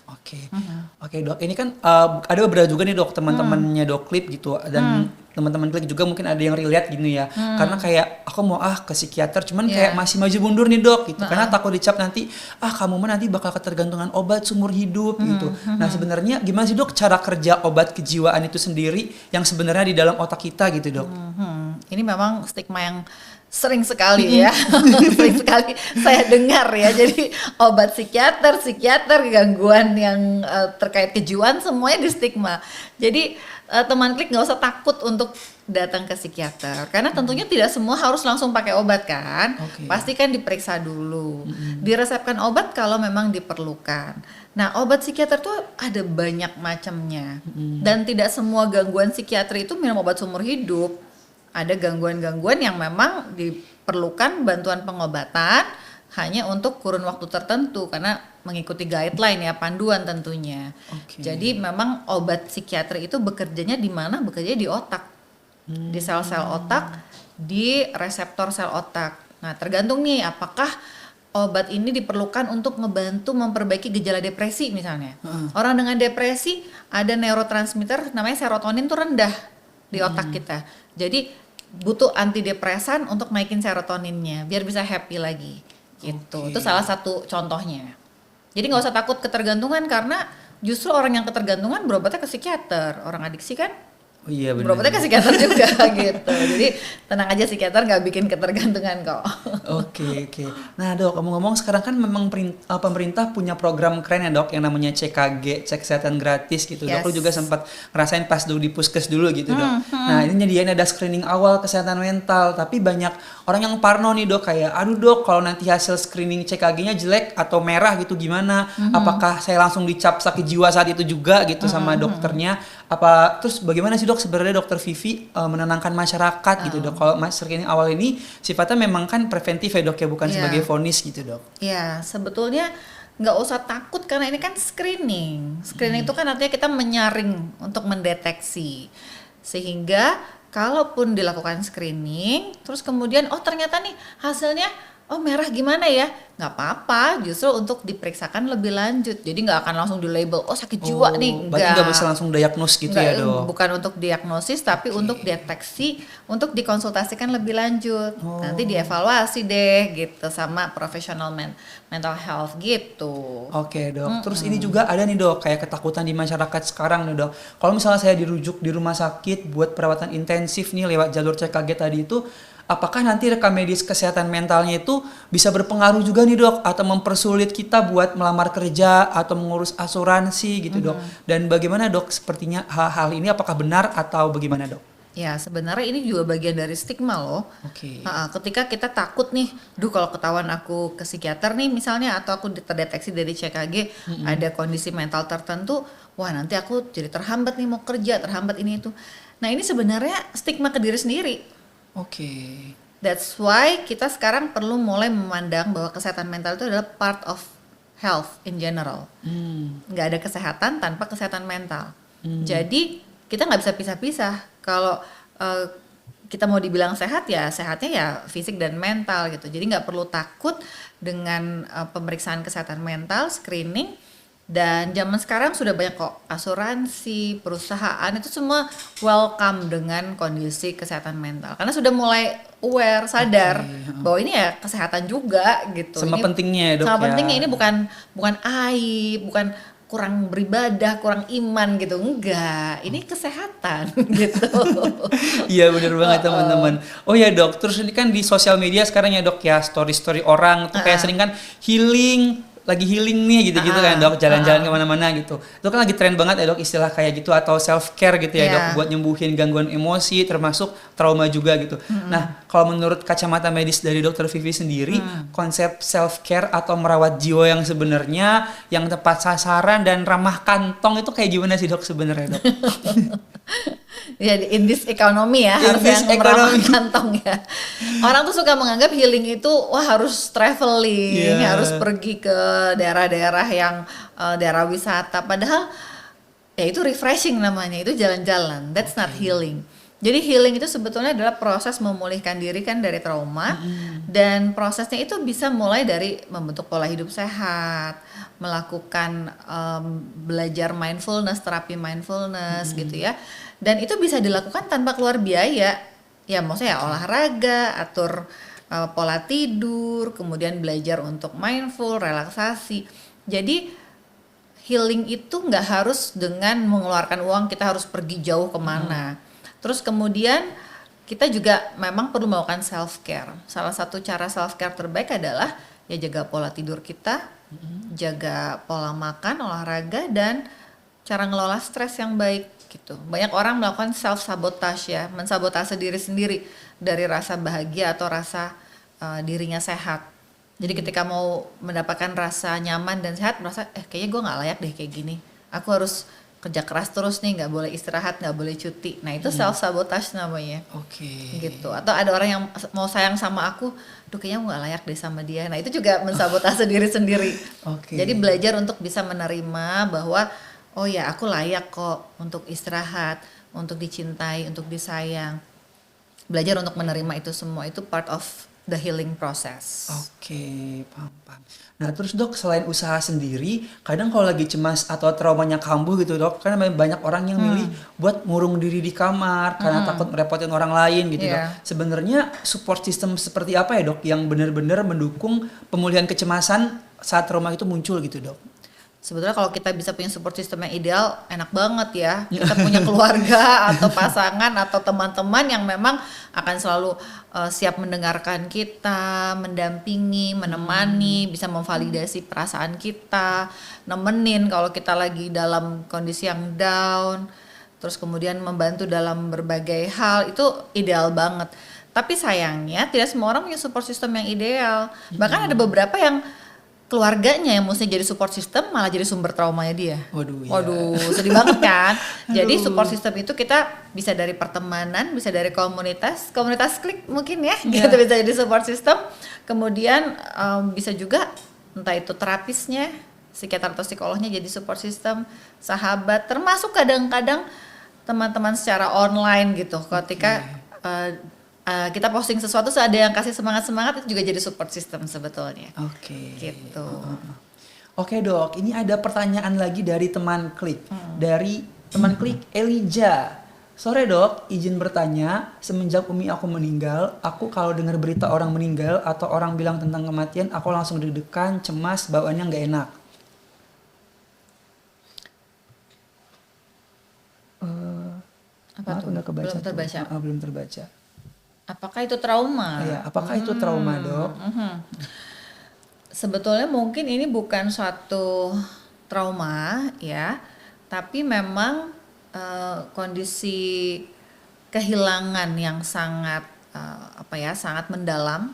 Speaker 1: Oke. Oke, Dok. Ini kan ada beberapa juga nih, Dok, teman-temannya Dok Clip gitu, dan teman-teman Clip juga mungkin ada yang relate gini ya. Karena kayak aku mau ke psikiater cuman kayak masih maju mundur nih, Dok, gitu. Karena takut dicap nanti kamu mah nanti bakal ketergantungan obat seumur hidup gitu. Nah, sebenarnya gimana sih, Dok, cara kerja obat kejiwaan itu sendiri yang sebenarnya di dalam otak kita gitu, Dok?
Speaker 2: Ini memang stigma yang sering sekali ya, sering sekali saya dengar ya. Jadi obat psikiater, gangguan yang terkait kejiwaan semuanya di stigma. Jadi teman Klik nggak usah takut untuk datang ke psikiater, karena tentunya tidak semua harus langsung pakai obat kan. Pasti kan diperiksa dulu, diresepkan obat kalau memang diperlukan. Nah, obat psikiater tuh ada banyak macamnya, dan tidak semua gangguan psikiatri itu minum obat seumur hidup. Ada gangguan-gangguan yang memang diperlukan bantuan pengobatan hanya untuk kurun waktu tertentu karena mengikuti guideline ya, panduan tentunya. Jadi memang obat psikiatri itu bekerjanya di mana? Bekerja di otak, di sel-sel otak, di reseptor sel otak. Nah, tergantung nih apakah obat ini diperlukan untuk membantu memperbaiki gejala depresi misalnya. Orang dengan depresi ada neurotransmitter namanya serotonin tuh rendah di otak kita. Jadi butuh antidepresan untuk naikin serotoninnya biar bisa happy lagi gitu. Itu salah satu contohnya. Jadi nggak usah takut ketergantungan, karena justru orang yang ketergantungan berobatnya ke psikiater. Orang adiksi kan
Speaker 1: Oh iya, benar.
Speaker 2: berobatnya ke psikiater juga gitu. Jadi tenang aja, psikiater nggak bikin ketergantungan kok.
Speaker 1: Oke. Nah, Dok, ngomong-ngomong sekarang kan memang pemerintah punya program keren ya, Dok, yang namanya CKG, cek kesehatan gratis gitu. Dok, lu juga sempat ngerasain pas dulu di Puskes dulu gitu, Dok. Nah, ini nyediain ada screening awal kesehatan mental, tapi banyak orang yang parno nih, Dok, kayak aduh, Dok, kalau nanti hasil screening CKG-nya jelek atau merah gitu gimana? Apakah saya langsung dicap sakit jiwa saat itu juga gitu sama dokternya? Terus bagaimana sih, Dok, sebenarnya Dokter Vivi menenangkan masyarakat gitu, Dok? Kalau screening awal ini sifatnya memang kan preventif ya, Dok, ya, bukan sebagai vonis gitu, Dok.
Speaker 2: Ya, sebetulnya nggak usah takut karena ini kan screening. Screening itu kan artinya kita menyaring untuk mendeteksi. Sehingga kalaupun dilakukan screening, terus kemudian ternyata nih hasilnya merah gimana ya? Nggak apa-apa, justru untuk diperiksakan lebih lanjut. Jadi nggak akan langsung di label sakit jiwa nih.
Speaker 1: Berarti nggak bisa langsung diagnos gitu ya, Dok?
Speaker 2: Bukan untuk diagnosis, tapi untuk deteksi, untuk dikonsultasikan lebih lanjut. Nanti dievaluasi deh gitu sama profesional mental health gitu.
Speaker 1: Oke, Dok. Terus ini juga ada nih, Dok, kayak ketakutan di masyarakat sekarang nih, Dok. Kalau misalnya saya dirujuk di rumah sakit buat perawatan intensif nih lewat jalur CKG tadi itu, apakah nanti rekam medis kesehatan mentalnya itu bisa berpengaruh juga nih, Dok, atau mempersulit kita buat melamar kerja atau mengurus asuransi gitu, Dok? Dan bagaimana, Dok, sepertinya hal-hal ini apakah benar atau bagaimana, Dok?
Speaker 2: Ya, sebenarnya ini juga bagian dari stigma loh. Ketika kita takut nih, kalau ketahuan aku ke psikiater nih misalnya, atau aku terdeteksi dari CKG ada kondisi mental tertentu, wah nanti aku jadi terhambat nih mau kerja, terhambat ini itu. Nah, ini sebenarnya stigma ke diri sendiri. That's why kita sekarang perlu mulai memandang bahwa kesehatan mental itu adalah part of health in general. Nggak ada kesehatan tanpa kesehatan mental. Jadi kita nggak bisa pisah-pisah. Kalau kita mau dibilang sehat ya sehatnya ya fisik dan mental gitu. Jadi nggak perlu takut dengan pemeriksaan kesehatan mental, screening. Dan zaman sekarang sudah banyak kok asuransi, perusahaan itu semua welcome dengan kondisi kesehatan mental. Karena sudah mulai aware, sadar bahwa ini ya kesehatan juga gitu.
Speaker 1: Sama
Speaker 2: Ini
Speaker 1: pentingnya ya dok
Speaker 2: sama
Speaker 1: ya.
Speaker 2: pentingnya, ini bukan aib, bukan kurang beribadah, kurang iman gitu. Enggak, ini kesehatan gitu.
Speaker 1: Iya bener banget teman-teman. Oh ya dok, terus ini kan di sosial media sekarang ya dok ya, story-story orang tuh kayak sering kan healing, lagi healing nih gitu-gitu kan dok, jalan-jalan kemana-mana gitu. Itu kan lagi tren banget ya dok istilah kayak gitu, atau self care gitu ya dok, buat nyembuhin gangguan emosi termasuk trauma juga gitu. Nah kalau menurut kacamata medis dari dokter Vivi sendiri, konsep self care atau merawat jiwa yang sebenarnya yang tepat sasaran dan ramah kantong itu kayak gimana sih dok sebenarnya dok?
Speaker 2: Ya in this economy ya, harus yang meramah kantong ya. Orang tuh suka menganggap healing itu wah harus traveling, harus pergi ke daerah-daerah yang daerah wisata. Padahal ya itu refreshing namanya, itu jalan-jalan. That's not healing. Jadi healing itu sebetulnya adalah proses memulihkan diri kan dari trauma, dan prosesnya itu bisa mulai dari membentuk pola hidup sehat, melakukan belajar mindfulness, terapi mindfulness gitu ya. Dan itu bisa dilakukan tanpa keluar biaya. Ya maksudnya ya olahraga, atur pola tidur, kemudian belajar untuk mindful, relaksasi. Jadi healing itu nggak harus dengan mengeluarkan uang, kita harus pergi jauh kemana. Terus kemudian kita juga memang perlu melakukan self care. Salah satu cara self care terbaik adalah ya jaga pola tidur kita, jaga pola makan, olahraga, dan cara ngelola stres yang baik gitu. Banyak orang melakukan self sabotage ya, mensabotase diri sendiri dari rasa bahagia atau rasa dirinya sehat. Jadi ketika mau mendapatkan rasa nyaman dan sehat, merasa kayaknya gue nggak layak deh kayak gini. Aku harus kerja keras terus nih, nggak boleh istirahat, nggak boleh cuti. Nah itu self sabotage namanya. Gitu. Atau ada orang yang mau sayang sama aku, duh kayaknya nggak layak deh sama dia. Nah itu juga mensabotase diri sendiri. Jadi belajar untuk bisa menerima bahwa oh ya aku layak kok untuk istirahat, untuk dicintai, untuk disayang. Belajar untuk menerima itu semua, itu part of the healing process.
Speaker 1: Paham. Nah terus dok, selain usaha sendiri, kadang kalau lagi cemas atau traumanya kambuh gitu dok, kan banyak orang yang milih buat ngurung diri di kamar karena takut merepotin orang lain gitu dok. Sebenarnya support system seperti apa ya dok yang benar-benar mendukung pemulihan kecemasan saat trauma itu muncul gitu dok?
Speaker 2: Sebetulnya kalau kita bisa punya support system yang ideal, enak banget ya. Kita punya keluarga atau pasangan atau teman-teman yang memang akan selalu siap mendengarkan kita, mendampingi, menemani, bisa memvalidasi perasaan kita, nemenin kalau kita lagi dalam kondisi yang down, terus kemudian membantu dalam berbagai hal, itu ideal banget. Tapi sayangnya tidak semua orang punya support system yang ideal. Bahkan ada beberapa yang keluarganya yang mesti jadi support system malah jadi sumber traumanya dia. Waduh, sedih banget kan. Jadi support system itu kita bisa dari pertemanan, bisa dari komunitas klik mungkin ya, gitu bisa jadi support system. Kemudian bisa juga entah itu terapisnya, psikiater atau psikolognya jadi support system, sahabat, termasuk kadang-kadang teman-teman secara online gitu. Ketika kita posting sesuatu, ada yang kasih semangat itu juga jadi support system sebetulnya. Gitu.
Speaker 1: Oke dok, ini ada pertanyaan lagi dari teman klik, dari teman klik Elijah. Sore dok, izin bertanya, semenjak Umi aku meninggal, aku kalau dengar berita orang meninggal atau orang bilang tentang kematian, aku langsung deg-degan, cemas, bawaannya nggak enak.
Speaker 2: Apa tuh? Belum terbaca. Apakah itu trauma?
Speaker 1: Iya, apakah itu trauma dok?
Speaker 2: Sebetulnya mungkin ini bukan suatu trauma ya, tapi memang kondisi kehilangan yang sangat sangat mendalam.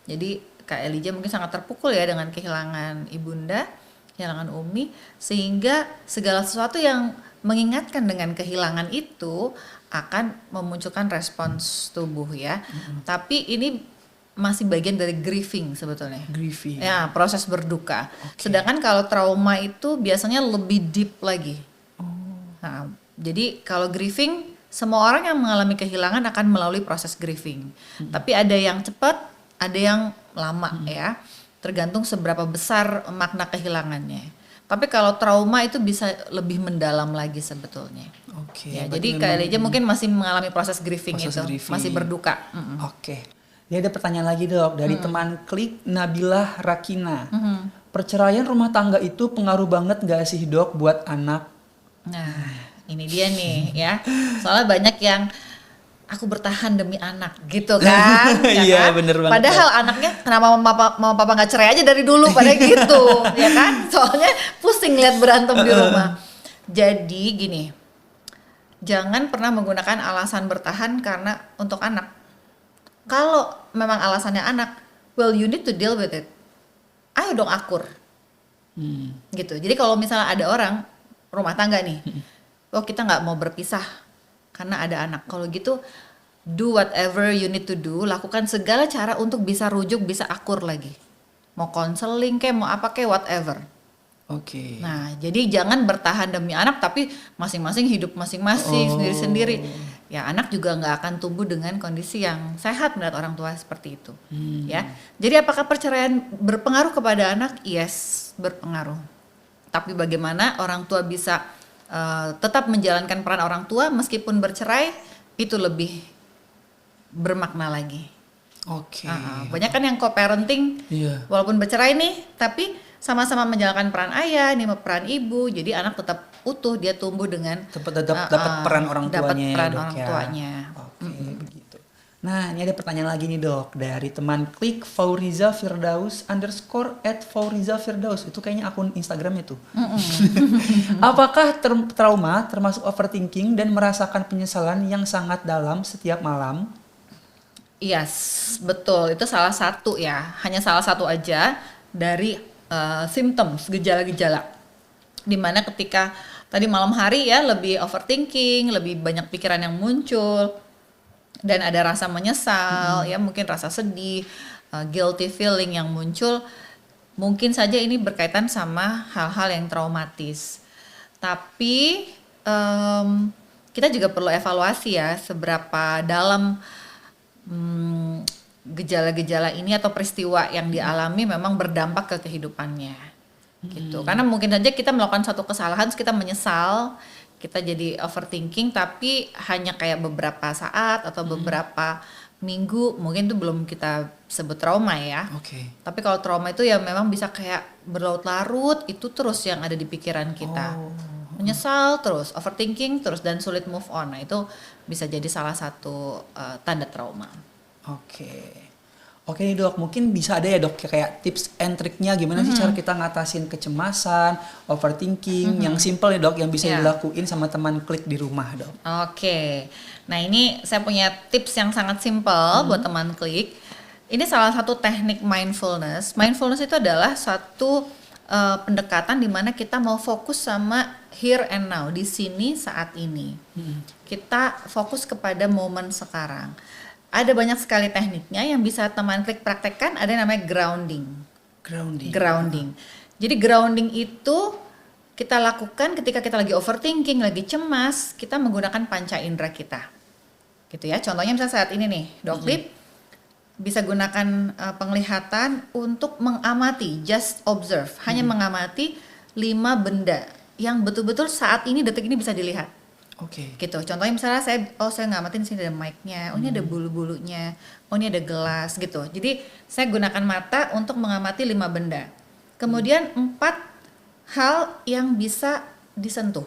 Speaker 2: Jadi Kak Elijah mungkin sangat terpukul ya dengan kehilangan ibunda, kehilangan Umi, sehingga segala sesuatu yang mengingatkan dengan kehilangan itu akan memunculkan respons tubuh ya. Tapi ini masih bagian dari grieving sebetulnya.
Speaker 1: Grieving.
Speaker 2: Ya, proses berduka. Sedangkan kalau trauma itu biasanya lebih deep lagi. Nah, jadi kalau grieving, semua orang yang mengalami kehilangan akan melalui proses grieving. Tapi ada yang cepat, ada yang lama ya. Tergantung seberapa besar makna kehilangannya. Tapi kalau trauma itu bisa lebih mendalam lagi sebetulnya.
Speaker 1: Oke.
Speaker 2: Ya,
Speaker 1: berarti
Speaker 2: jadi
Speaker 1: memang-
Speaker 2: Kak Elijah mungkin masih mengalami proses grieving
Speaker 1: Proses
Speaker 2: itu,
Speaker 1: grieving.
Speaker 2: masih berduka.
Speaker 1: Oke. Ini ada pertanyaan lagi dok dari teman klik Nabila Rakina. Perceraian rumah tangga itu pengaruh banget gak sih dok buat anak?
Speaker 2: Nah, ini dia nih ya. Soalnya banyak yang aku bertahan demi anak gitu kan. Ya
Speaker 1: Iya,
Speaker 2: kan?
Speaker 1: bener banget,
Speaker 2: Padahal anaknya kenapa mama papa nggak cerai aja dari dulu pada gitu, ya kan? Soalnya pusing lihat berantem di rumah. Jadi gini, jangan pernah menggunakan alasan bertahan karena untuk anak. Kalau memang alasannya anak, well you need to deal with it. Ayo dong akur. Gitu. Jadi kalau misalnya ada orang rumah tangga nih, oh kita nggak mau berpisah karena ada anak. Kalau gitu, do whatever you need to do, lakukan segala cara untuk bisa rujuk, bisa akur lagi. Mau konseling kayak mau apa kayak whatever.
Speaker 1: Oke.
Speaker 2: Nah, jadi jangan bertahan demi anak tapi masing-masing hidup masing-masing sendiri-sendiri. Ya, anak juga nggak akan tumbuh dengan kondisi yang sehat melihat orang tua seperti itu. Ya. Jadi apakah perceraian berpengaruh kepada anak? Yes, berpengaruh. Tapi bagaimana orang tua bisa tetap menjalankan peran orang tua meskipun bercerai, itu lebih bermakna lagi.
Speaker 1: Oke.
Speaker 2: Banyak kan yang co-parenting,
Speaker 1: Iya.
Speaker 2: walaupun bercerai nih, tapi sama-sama menjalankan peran ayah, ini peran ibu, jadi anak tetap utuh, dia tumbuh dengan
Speaker 1: dapat peran orang
Speaker 2: dapat
Speaker 1: tuanya
Speaker 2: peran
Speaker 1: ya, dok,
Speaker 2: orang
Speaker 1: ya.
Speaker 2: tuanya.
Speaker 1: Oke, begitu. Nah, ini ada pertanyaan lagi nih dok dari teman klik Fauriza Firdaus _@Fauriza Firdaus. Itu kayaknya akun Instagramnya tuh. Apakah trauma termasuk overthinking dan merasakan penyesalan yang sangat dalam setiap malam?
Speaker 2: Yes, betul. Itu salah satu ya, hanya salah satu aja dari symptoms, gejala-gejala. Dimana ketika tadi malam hari ya lebih overthinking, lebih banyak pikiran yang muncul, dan ada rasa menyesal, ya mungkin rasa sedih, guilty feeling yang muncul, mungkin saja ini berkaitan sama hal-hal yang traumatis. Tapi kita juga perlu evaluasi ya seberapa dalam gejala-gejala ini atau peristiwa yang dialami memang berdampak ke kehidupannya gitu. Karena mungkin saja kita melakukan satu kesalahan terus kita menyesal, kita jadi overthinking, tapi hanya kayak beberapa saat atau beberapa minggu, mungkin itu belum kita sebut trauma ya.
Speaker 1: Oke.
Speaker 2: Tapi kalau trauma itu ya memang bisa kayak berlarut-larut, itu terus yang ada di pikiran kita. Menyesal terus, overthinking terus, dan sulit move on. Nah, itu bisa jadi salah satu tanda trauma.
Speaker 1: Oke nih dok, mungkin bisa ada ya dok kayak tips and triknya gimana sih cara kita ngatasin kecemasan, overthinking, yang simple ya dok, yang bisa dilakuin sama teman klik di rumah dok.
Speaker 2: Oke, nah ini saya punya tips yang sangat simple buat teman klik. Ini salah satu teknik mindfulness. Mindfulness itu adalah satu pendekatan di mana kita mau fokus sama here and now, di sini saat ini. Kita fokus kepada momen sekarang. Ada banyak sekali tekniknya yang bisa teman klik praktekkan. Ada yang namanya grounding. Grounding. Jadi grounding itu kita lakukan ketika kita lagi overthinking, lagi cemas, kita menggunakan panca indera kita. Gitu ya. Contohnya misalnya saat ini nih, Doklip bisa gunakan penglihatan untuk mengamati, just observe. Hanya mengamati 5 benda yang betul-betul saat ini, detik ini bisa dilihat.
Speaker 1: Oke.
Speaker 2: Gitu. Contohnya misalnya saya ngamatin sini ada mic-nya, oh ini ada bulu-bulunya, oh ini ada gelas gitu. Jadi saya gunakan mata untuk mengamati 5 benda. Kemudian 4 hal yang bisa disentuh.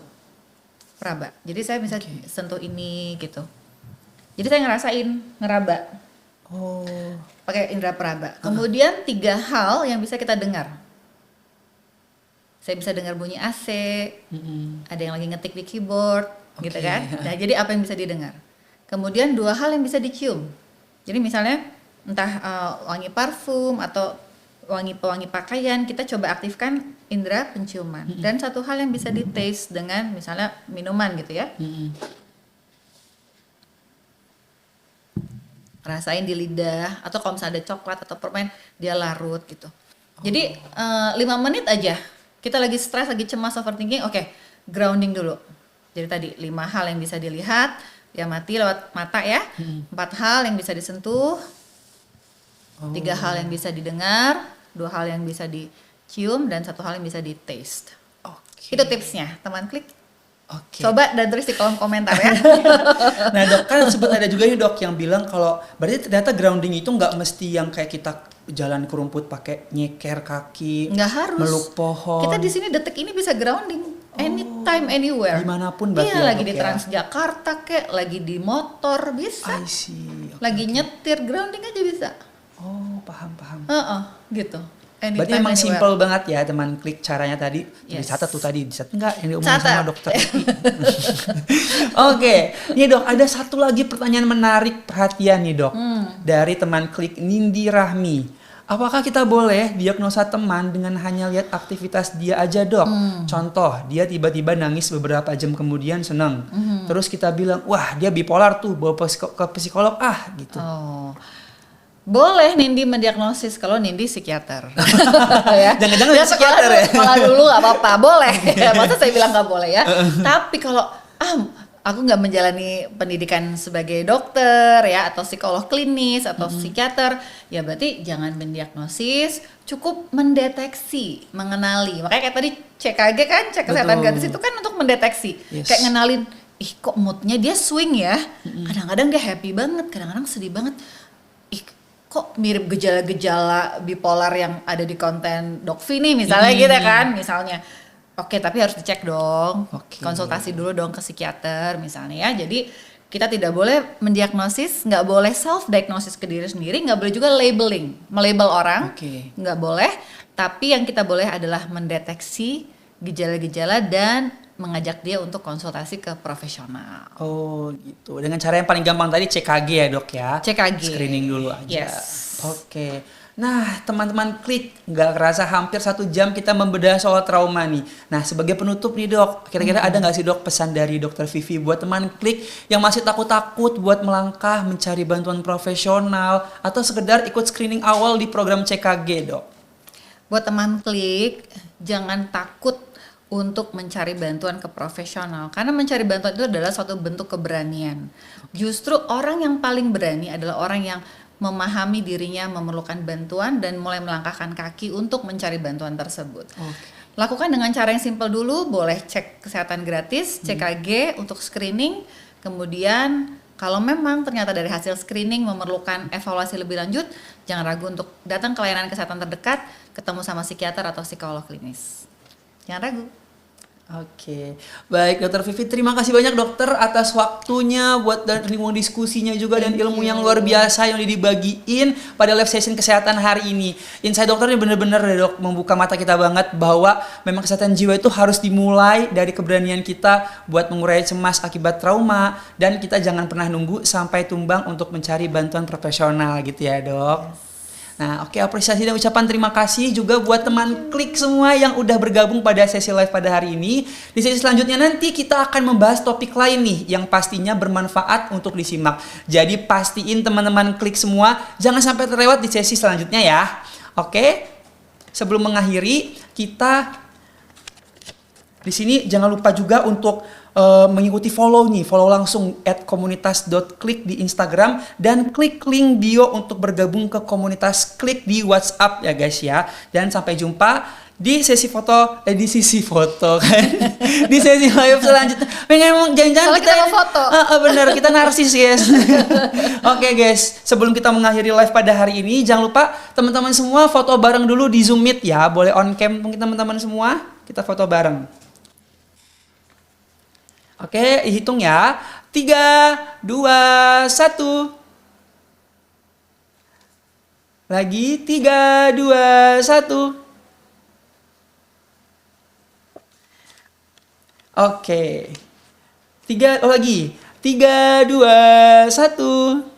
Speaker 2: Peraba. Jadi saya bisa sentuh ini gitu. Jadi saya ngerasain ngeraba. Pakai indera peraba. Kemudian 3 hal yang bisa kita dengar. Saya bisa dengar bunyi AC, ada yang lagi ngetik di keyboard, gitu kan. Nah, jadi apa yang bisa didengar? Kemudian 2 hal yang bisa dicium. Jadi misalnya entah wangi parfum atau wangi pakaian, kita coba aktifkan indera penciuman. Dan 1 hal yang bisa di-taste dengan misalnya minuman gitu ya. rasain di lidah, atau kalau misalnya ada coklat atau permen dia larut gitu. Jadi 5 menit aja kita lagi stres, lagi cemas, overthinking, oke, grounding dulu. Jadi tadi 5 hal yang bisa dilihat, ya mati lewat mata ya, 4 hal yang bisa disentuh, 3 hal yang bisa didengar, 2 hal yang bisa dicium, dan 1 hal yang bisa di taste. Itu tipsnya, teman klik. Coba dan tulis di kolom komentar ya.
Speaker 1: Nah dok, kan sempat ada juga nih dok yang bilang kalau berarti ternyata grounding itu nggak mesti yang kayak kita jalan ke rumput pakai nyeker kaki,
Speaker 2: Nggak harus.
Speaker 1: meluk pohon.
Speaker 2: Kita di sini detik ini bisa grounding anytime, anywhere.
Speaker 1: Dimanapun berarti.
Speaker 2: Iya,
Speaker 1: ya,
Speaker 2: lagi
Speaker 1: dok,
Speaker 2: di
Speaker 1: ya?
Speaker 2: Transjakarta kek, lagi di motor bisa.
Speaker 1: I see.
Speaker 2: Lagi nyetir, grounding aja bisa.
Speaker 1: Oh, paham.
Speaker 2: Gitu.
Speaker 1: Berarti
Speaker 2: Anytime,
Speaker 1: emang
Speaker 2: anywhere.
Speaker 1: simple banget ya teman klik caranya tadi.
Speaker 2: Yes.
Speaker 1: Dicatat tuh tadi, dicatat enggak yang diomongin
Speaker 2: Catat.
Speaker 1: sama dokter. Oke, nih dok, ada satu lagi pertanyaan menarik perhatian nih dok. Dari teman klik Nindi Rahmi. Apakah kita boleh diagnosa teman dengan hanya lihat aktivitas dia aja dok? Contoh, dia tiba-tiba nangis beberapa jam kemudian seneng. Terus kita bilang, wah dia bipolar tuh, bawa ke psikolog gitu.
Speaker 2: Boleh Nindi mendiagnosis kalau Nindi psikiater. Ya.
Speaker 1: Jangan-jangan dia psikiater ya?
Speaker 2: Sekolah dulu nggak apa-apa, boleh. Masa saya bilang nggak boleh ya? Tapi kalau aku nggak menjalani pendidikan sebagai dokter ya, atau psikolog klinis atau psikiater, ya berarti jangan mendiagnosis, cukup mendeteksi, mengenali. Makanya kayak tadi CKG kan, cek kesehatan gratis itu kan untuk mendeteksi, kayak ngenalin, ih kok moodnya dia swing ya, kadang-kadang dia happy banget, kadang-kadang sedih banget. Kok mirip gejala-gejala bipolar yang ada di konten Dokvi nih misalnya gitu kan, misalnya. Oke, tapi harus dicek dong, konsultasi dulu dong ke psikiater misalnya ya. Jadi kita tidak boleh mendiagnosis, nggak boleh self-diagnosis ke diri sendiri, nggak boleh juga labeling, melabel orang, nggak boleh. Tapi yang kita boleh adalah mendeteksi gejala-gejala dan mengajak dia untuk konsultasi ke profesional.
Speaker 1: Oh gitu. Dengan cara yang paling gampang tadi CKG ya dok ya.
Speaker 2: CKG.
Speaker 1: Screening dulu aja.
Speaker 2: Yes.
Speaker 1: Oke. Nah teman-teman klik, nggak kerasa hampir 1 jam kita membedah soal trauma nih. Nah sebagai penutup nih dok, kira-kira ada nggak sih dok pesan dari dokter Vivi buat teman klik yang masih takut-takut buat melangkah mencari bantuan profesional atau sekedar ikut screening awal di program CKG dok?
Speaker 2: Buat teman klik, jangan takut untuk mencari bantuan ke profesional, karena mencari bantuan itu adalah suatu bentuk keberanian. Justru orang yang paling berani adalah orang yang memahami dirinya memerlukan bantuan dan mulai melangkahkan kaki untuk mencari bantuan tersebut. Lakukan dengan cara yang simpel dulu, boleh cek kesehatan gratis, CKG untuk screening, kemudian kalau memang ternyata dari hasil screening memerlukan evaluasi lebih lanjut, jangan ragu untuk datang ke layanan kesehatan terdekat, ketemu sama psikiater atau psikolog klinis. Jangan ragu.
Speaker 1: Oke, baik dokter Vivi, terima kasih banyak dokter atas waktunya buat dan ilmu diskusinya juga dan ilmu yang luar biasa yang dibagiin pada live session kesehatan hari ini. Insight dokter ini benar-benar dok membuka mata kita banget bahwa memang kesehatan jiwa itu harus dimulai dari keberanian kita buat mengurai cemas akibat trauma dan kita jangan pernah nunggu sampai tumbang untuk mencari bantuan profesional gitu ya dok. Nah, oke, apresiasi dan ucapan terima kasih juga buat teman klik semua yang udah bergabung pada sesi live pada hari ini. Di sesi selanjutnya nanti kita akan membahas topik lain nih yang pastinya bermanfaat untuk disimak. Jadi pastiin teman-teman klik semua jangan sampai terlewat di sesi selanjutnya ya. Oke. Sebelum mengakhiri, kita di sini jangan lupa juga untuk mengikuti follow langsung @komunitas.klik di Instagram dan klik link bio untuk bergabung ke komunitas klik di WhatsApp ya guys ya. Dan sampai jumpa di sesi foto kan di sesi live selanjutnya. Pengen jangan-jangan
Speaker 2: kita mau foto.
Speaker 1: Bener, kita narsis guys. Oke guys, sebelum kita mengakhiri live pada hari ini, jangan lupa teman-teman semua foto bareng dulu di Zoom Meet ya. Boleh on cam mungkin teman-teman semua, kita foto bareng. Oke, hitung ya. 3, 2, 1. Lagi 3, 2, 1. Oke. 3 lagi. 3, 2, 1.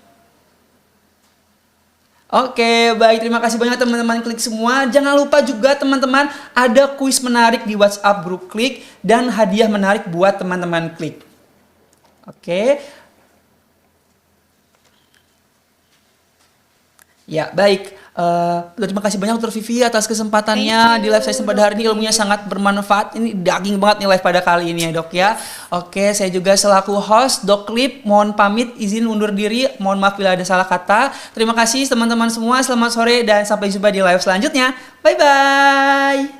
Speaker 1: Oke, baik, terima kasih banyak teman-teman klik semua. Jangan lupa juga teman-teman ada kuis menarik di WhatsApp grup klik dan hadiah menarik buat teman-teman klik. Oke. Ya, baik. Terima kasih banyak Dr. Vivi atas kesempatannya
Speaker 2: Thank
Speaker 1: di
Speaker 2: you,
Speaker 1: live session pada hari ini. Ilmunya sangat bermanfaat. Ini daging banget nih live pada kali ini ya dok ya. Oke, saya juga selaku host Dok Clip mohon pamit izin undur diri. Mohon maaf bila ada salah kata. Terima kasih teman-teman semua. Selamat sore dan sampai jumpa di live selanjutnya. Bye-bye.